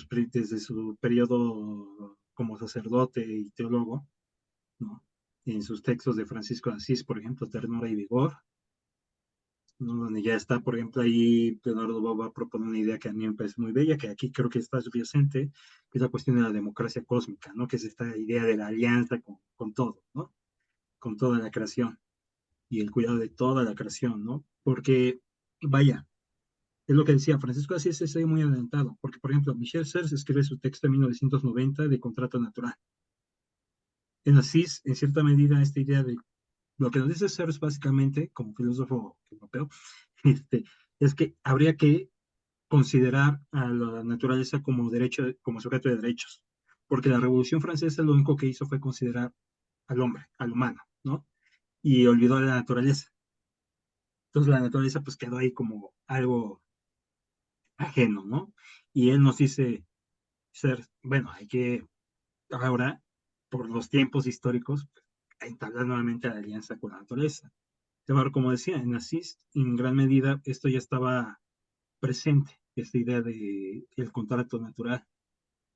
su periodo como sacerdote y teólogo, ¿no? En sus textos de Francisco de Asís, por ejemplo, Ternura y Vigor, ¿no? Donde ya está, por ejemplo, ahí Leonardo Bob propone una idea que a mí me parece muy bella, que aquí creo que está subyacente, que es la cuestión de la democracia cósmica, ¿no? Que es esta idea de la alianza con todo, ¿no? Con toda la creación y el cuidado de toda la creación, ¿no? Porque, vaya, es lo que decía, Francisco de Asís está muy adelantado, porque, por ejemplo, Michel Serres escribe su texto en 1990 de Contrato Natural. En Asís, en cierta medida, esta idea de lo que nos dice Serres básicamente, como filósofo europeo, este, es que habría que considerar a la naturaleza como derecho, como sujeto de derechos, porque la Revolución Francesa lo único que hizo fue considerar al hombre, al humano, ¿no? Y olvidó a la naturaleza. Entonces la naturaleza pues quedó ahí como algo ajeno, ¿no? Y él nos dice, bueno, hay que ahora, por los tiempos históricos, entablar nuevamente la alianza con la naturaleza. Pero como decía, en Asís, en gran medida, esto ya estaba presente, esta idea de el contrato natural.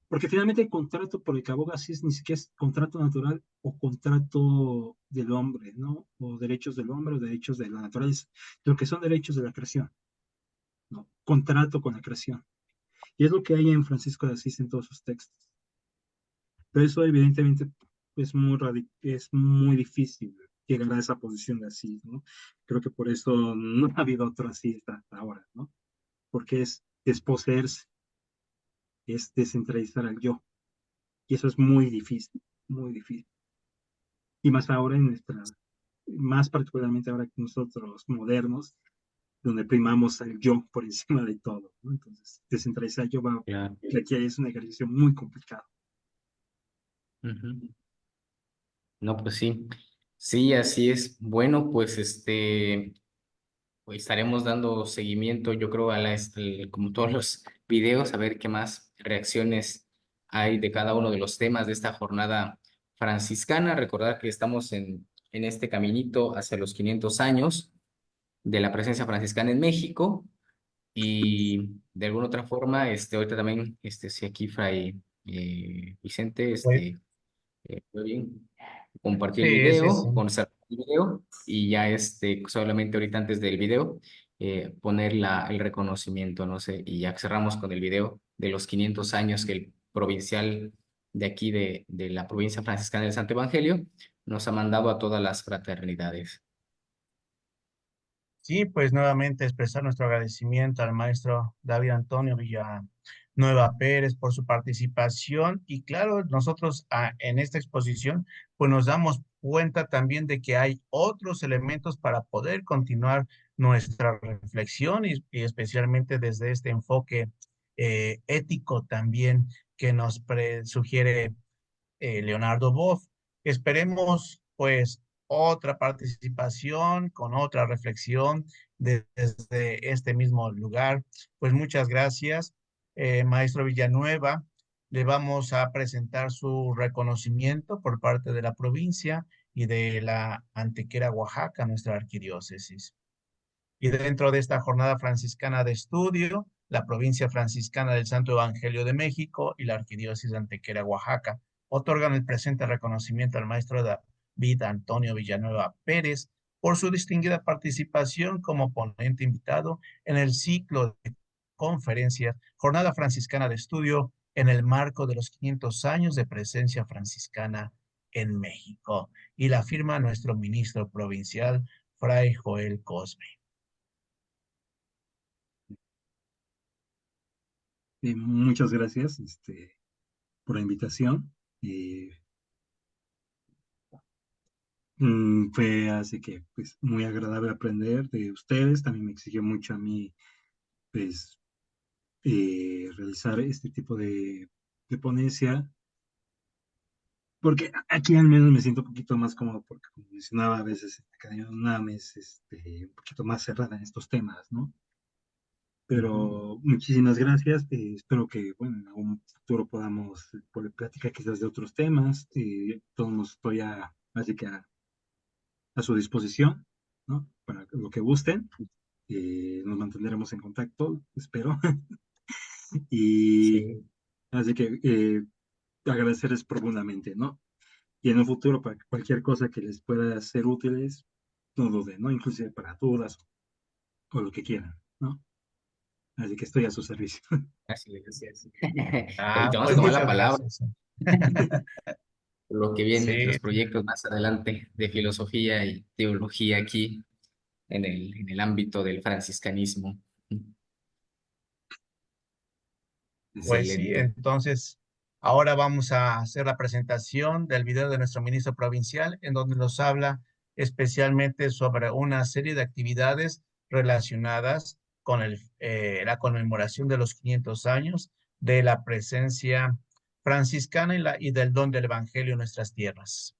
Porque finalmente el contrato por el que aboga sí es ni siquiera es contrato natural o contrato del hombre, ¿no? O derechos del hombre o derechos de la naturaleza. Lo que son derechos de la creación, ¿no? Contrato con la creación. Y es lo que hay en Francisco de Asís en todos sus textos. Pero eso evidentemente es muy difícil llegar a esa posición de Asís, ¿no? Creo que por eso no ha habido otro así hasta ahora, ¿no? Porque es desposeerse, es descentralizar al yo. Y eso es muy difícil, muy difícil. Y más ahora más particularmente ahora que nosotros modernos, donde primamos al yo por encima de todo, ¿no? Entonces, descentralizar el yo Claro. requiere es un ejercicio muy complicado. Ujú. No, pues sí. Sí, así es. Bueno, pues pues estaremos dando seguimiento, yo creo, como todos los videos, a ver qué más reacciones hay de cada uno de los temas de esta jornada franciscana. Recordar que estamos en este caminito hacia los 500 años de la presencia franciscana en México y de alguna otra forma, ahorita también, si aquí Fray Vicente, Pues, muy bien, compartí el sí, sí, sí. video, conservar el video y ya solamente ahorita antes del video poner el reconocimiento, no sé, y ya cerramos con el video de los 500 años que el provincial de aquí de la provincia franciscana del Santo Evangelio nos ha mandado a todas las fraternidades. Sí, pues nuevamente expresar nuestro agradecimiento al maestro David Antonio Villanueva Pérez por su participación y claro, nosotros en esta exposición pues nos damos cuenta también de que hay otros elementos para poder continuar nuestra reflexión y especialmente desde este enfoque ético también que nos sugiere Leonardo Boff. Esperemos pues otra participación con otra reflexión desde este mismo lugar. Pues muchas gracias, maestro Villanueva. Le vamos a presentar su reconocimiento por parte de la provincia y de la Antequera, Oaxaca, nuestra arquidiócesis. Y dentro de esta jornada franciscana de estudio, la provincia franciscana del Santo Evangelio de México y la arquidiócesis de Antequera, Oaxaca, otorgan el presente reconocimiento al maestro David Antonio Villanueva Pérez por su distinguida participación como ponente invitado en el ciclo de conferencias Jornada Franciscana de Estudio en el marco de los 500 años de presencia franciscana en México. Y la firma nuestro ministro provincial, Fray Joel Cosme. Muchas gracias por la invitación. Fue así que pues muy agradable aprender de ustedes. También me exigió mucho a mí pues realizar este tipo de ponencia, porque aquí al menos me siento un poquito más cómodo, porque como mencionaba a veces la Academia UNAM es un poquito más cerrada en estos temas, ¿no? Pero muchísimas gracias. Espero que, bueno, en algún futuro podamos poder platicar quizás de otros temas. Todos nos estoy así que a su disposición, ¿no? Para lo que gusten. Nos mantendremos en contacto, espero. Y Sí. así que agradecerles profundamente, ¿no? Y en un futuro, para cualquier cosa que les pueda ser útiles, no duden, ¿no? Inclusive para dudas o lo que quieran, ¿no? Así que estoy a su servicio. Así es. Y Ah, te vamos a pues tomar la muchas palabra gracias. por lo que viene, Sí, los proyectos más adelante de filosofía y teología aquí en el ámbito del franciscanismo. pues sí, Excelente. entonces ahora vamos a hacer la presentación del video de nuestro ministro provincial, en donde nos habla especialmente sobre una serie de actividades relacionadas con la conmemoración de los 500 años de la presencia franciscana y del don del Evangelio en nuestras tierras.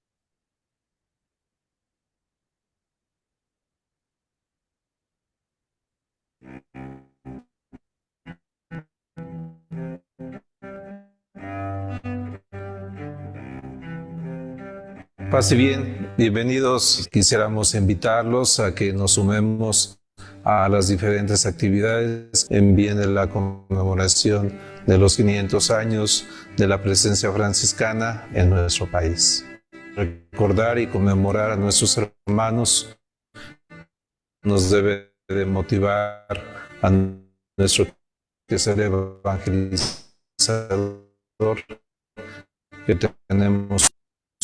Pase bien, bienvenidos. Quisiéramos invitarlos a que nos sumemos a las diferentes actividades en bien de la conmemoración de los 500 años de la presencia franciscana en nuestro país. Recordar y conmemorar a nuestros hermanos nos debe de motivar a nuestro ser evangelizador que tenemos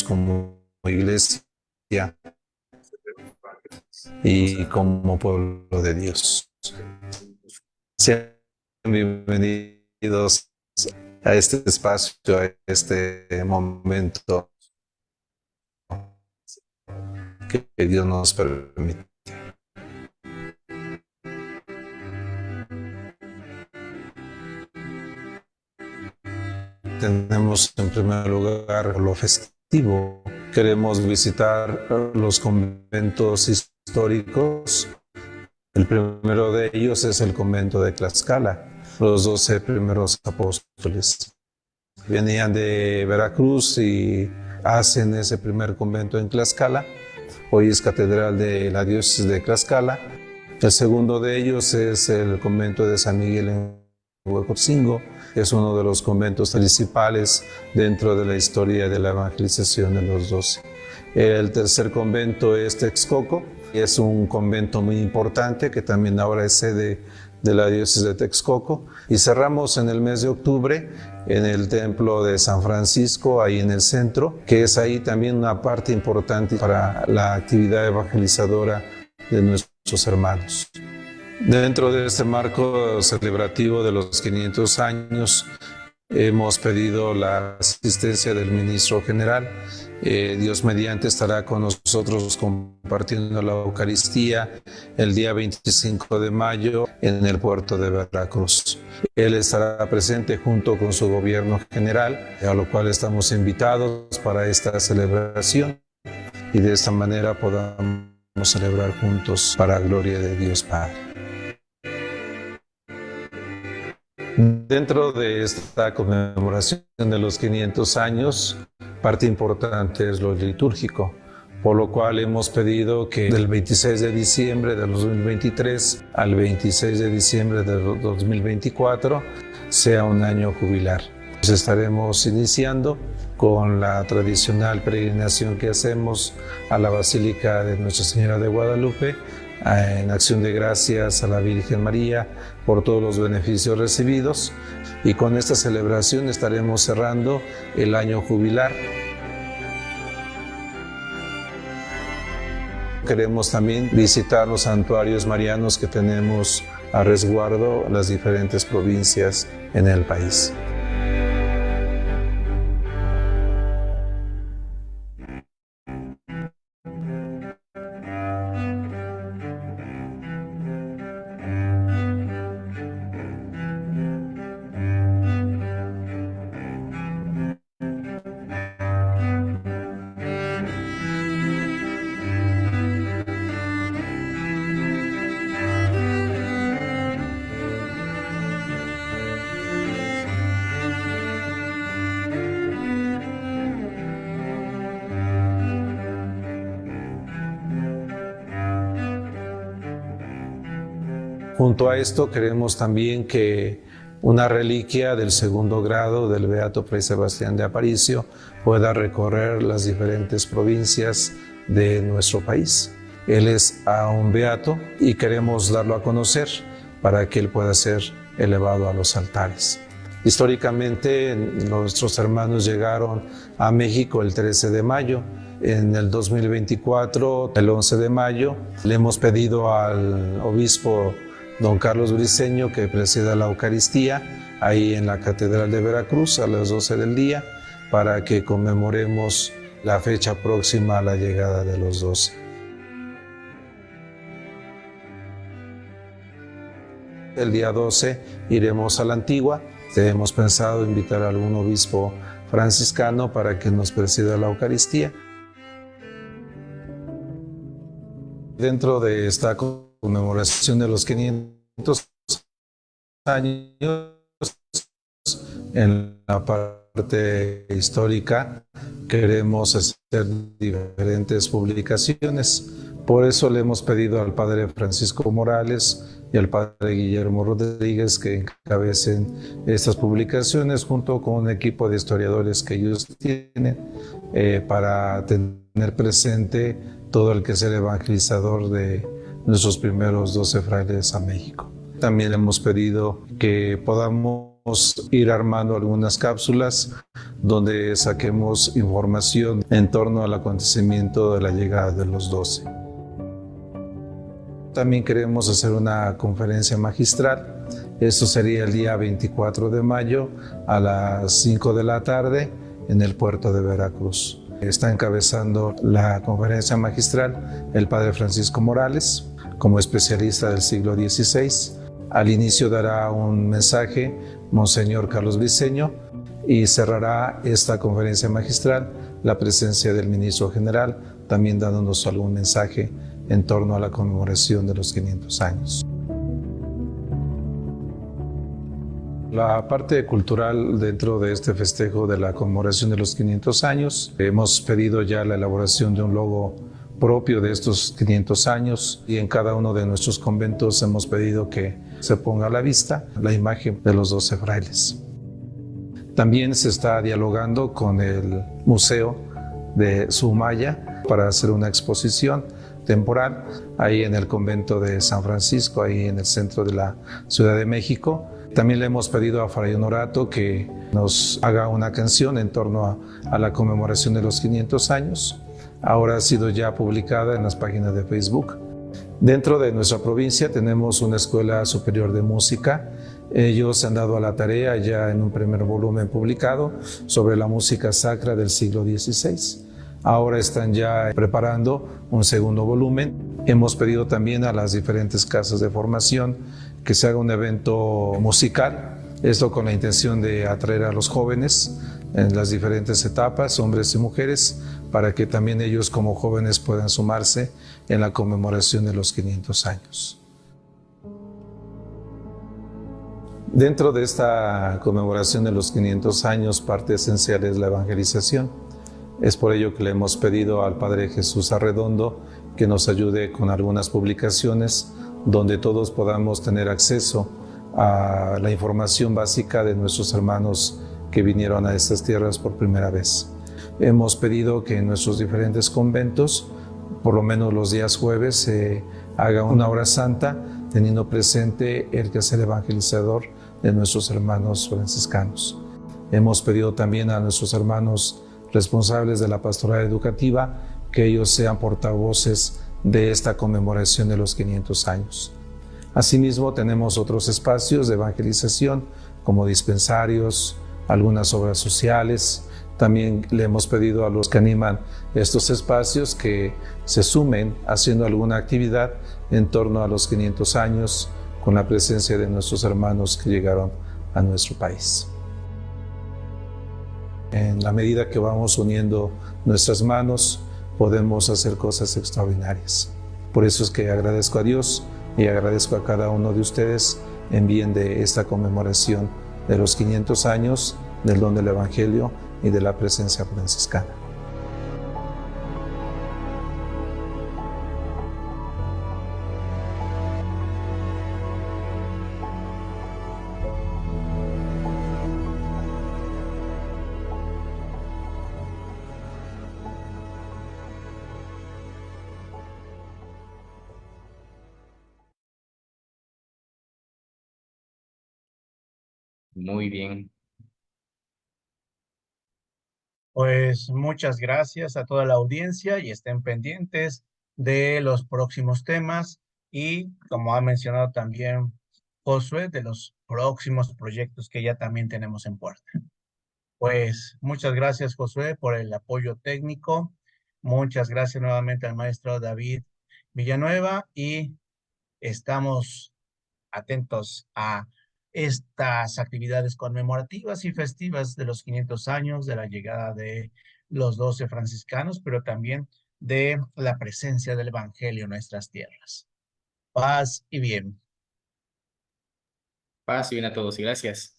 como iglesia y como pueblo de Dios. Sean bienvenidos a este espacio, a este momento que Dios nos permite. Tenemos en primer lugar lo festivo. Queremos visitar los conventos históricos. El primero de ellos es el convento de Tlaxcala. Los 12 primeros apóstoles venían de Veracruz y hacen ese primer convento en Tlaxcala. Hoy es catedral de la diócesis de Tlaxcala. El segundo de ellos es el convento de San Miguel en Huejotzingo. Es uno de los conventos principales dentro de la historia de la evangelización de los 12. El tercer convento es Texcoco. Es un convento muy importante que también ahora es sede de la diócesis de Texcoco. Y cerramos en el mes de octubre en el templo de San Francisco, ahí en el centro, que es ahí también una parte importante para la actividad evangelizadora de nuestros hermanos. Dentro de este marco celebrativo de los 500 años, hemos pedido la asistencia del ministro general. Dios mediante estará con nosotros compartiendo la Eucaristía el día 25 de mayo en el puerto de Veracruz. Él estará presente junto con su gobierno general, a lo cual estamos invitados para esta celebración y de esta manera podamos celebrar juntos para gloria de Dios Padre. Dentro de esta conmemoración de los 500 años, parte importante es lo litúrgico, por lo cual hemos pedido que del 26 de diciembre de 2023 al 26 de diciembre de 2024 sea un año jubilar. Pues estaremos iniciando con la tradicional peregrinación que hacemos a la Basílica de Nuestra Señora de Guadalupe, en acción de gracias a la Virgen María por todos los beneficios recibidos, y con esta celebración estaremos cerrando el año jubilar. Queremos también visitar los santuarios marianos que tenemos a resguardo en las diferentes provincias en el país. Junto a esto queremos también que una reliquia del segundo grado del Beato Fray Sebastián de Aparicio pueda recorrer las diferentes provincias de nuestro país. Él es un beato y queremos darlo a conocer para que él pueda ser elevado a los altares. Históricamente nuestros hermanos llegaron a México el 13 de mayo. En el 2024, el 11 de mayo, le hemos pedido al obispo don Carlos Briceño que presida la Eucaristía ahí en la Catedral de Veracruz a las 12 del día para que conmemoremos la fecha próxima a la llegada de los 12. El día 12 iremos a la Antigua. Hemos pensado invitar a algún obispo franciscano para que nos presida la Eucaristía. Dentro de esta conmemoración de los 500 años, en la parte histórica, queremos hacer diferentes publicaciones. Por eso le hemos pedido al padre Francisco Morales y al padre Guillermo Rodríguez que encabecen estas publicaciones junto con un equipo de historiadores que ellos tienen para tener presente todo el que es el evangelizador de nuestros primeros 12 frailes a México. También hemos pedido que podamos ir armando algunas cápsulas donde saquemos información en torno al acontecimiento de la llegada de los 12. También queremos hacer una conferencia magistral. Esto sería el día 24 de mayo a las 5 de la tarde en el puerto de Veracruz. Está encabezando la conferencia magistral el padre Francisco Morales, como especialista del siglo XVI. Al inicio dará un mensaje Monseñor Carlos Briceño y cerrará esta conferencia magistral la presencia del ministro general, también dándonos algún mensaje en torno a la conmemoración de los 500 años. La parte cultural dentro de este festejo de la conmemoración de los 500 años, hemos pedido ya la elaboración de un logo propio de estos 500 años y en cada uno de nuestros conventos hemos pedido que se ponga a la vista la imagen de los 12 frailes. También se está dialogando con el Museo de Sumaya para hacer una exposición temporal ahí en el convento de San Francisco, ahí en el centro de la Ciudad de México. También le hemos pedido a Fray Honorato que nos haga una canción en torno a la conmemoración de los 500 años. Ahora ha sido ya publicada en las páginas de Facebook. Dentro de nuestra provincia tenemos una escuela superior de música. Ellos se han dado a la tarea ya en un primer volumen publicado sobre la música sacra del siglo XVI. Ahora están ya preparando un segundo volumen. Hemos pedido también a las diferentes casas de formación que se haga un evento musical, esto con la intención de atraer a los jóvenes en las diferentes etapas, hombres y mujeres, para que también ellos como jóvenes puedan sumarse en la conmemoración de los 500 años. Dentro de esta conmemoración de los 500 años, parte esencial es la evangelización. Es por ello que le hemos pedido al Padre Jesús Arredondo que nos ayude con algunas publicaciones donde todos podamos tener acceso a la información básica de nuestros hermanos que vinieron a estas tierras por primera vez. Hemos pedido que en nuestros diferentes conventos, por lo menos los días jueves, se haga una hora santa teniendo presente el quehacer evangelizador de nuestros hermanos franciscanos. Hemos pedido también a nuestros hermanos responsables de la pastoral educativa que ellos sean portavoces de esta conmemoración de los 500 años. Asimismo, tenemos otros espacios de evangelización como dispensarios, algunas obras sociales. También le hemos pedido a los que animan estos espacios que se sumen haciendo alguna actividad en torno a los 500 años con la presencia de nuestros hermanos que llegaron a nuestro país. En la medida que vamos uniendo nuestras manos, podemos hacer cosas extraordinarias. Por eso es que agradezco a Dios y agradezco a cada uno de ustedes en bien de esta conmemoración de los 500 años del don del Evangelio y de la presencia franciscana. Muy bien. Pues muchas gracias a toda la audiencia y estén pendientes de los próximos temas y, como ha mencionado también Josué, de los próximos proyectos que ya también tenemos en puerta. Pues muchas gracias, Josué, por el apoyo técnico. Muchas gracias nuevamente al maestro David Villanueva y estamos atentos a estas actividades conmemorativas y festivas de los 500 años de la llegada de los 12 franciscanos, pero también de la presencia del Evangelio en nuestras tierras. Paz y bien. Paz y bien a todos y gracias.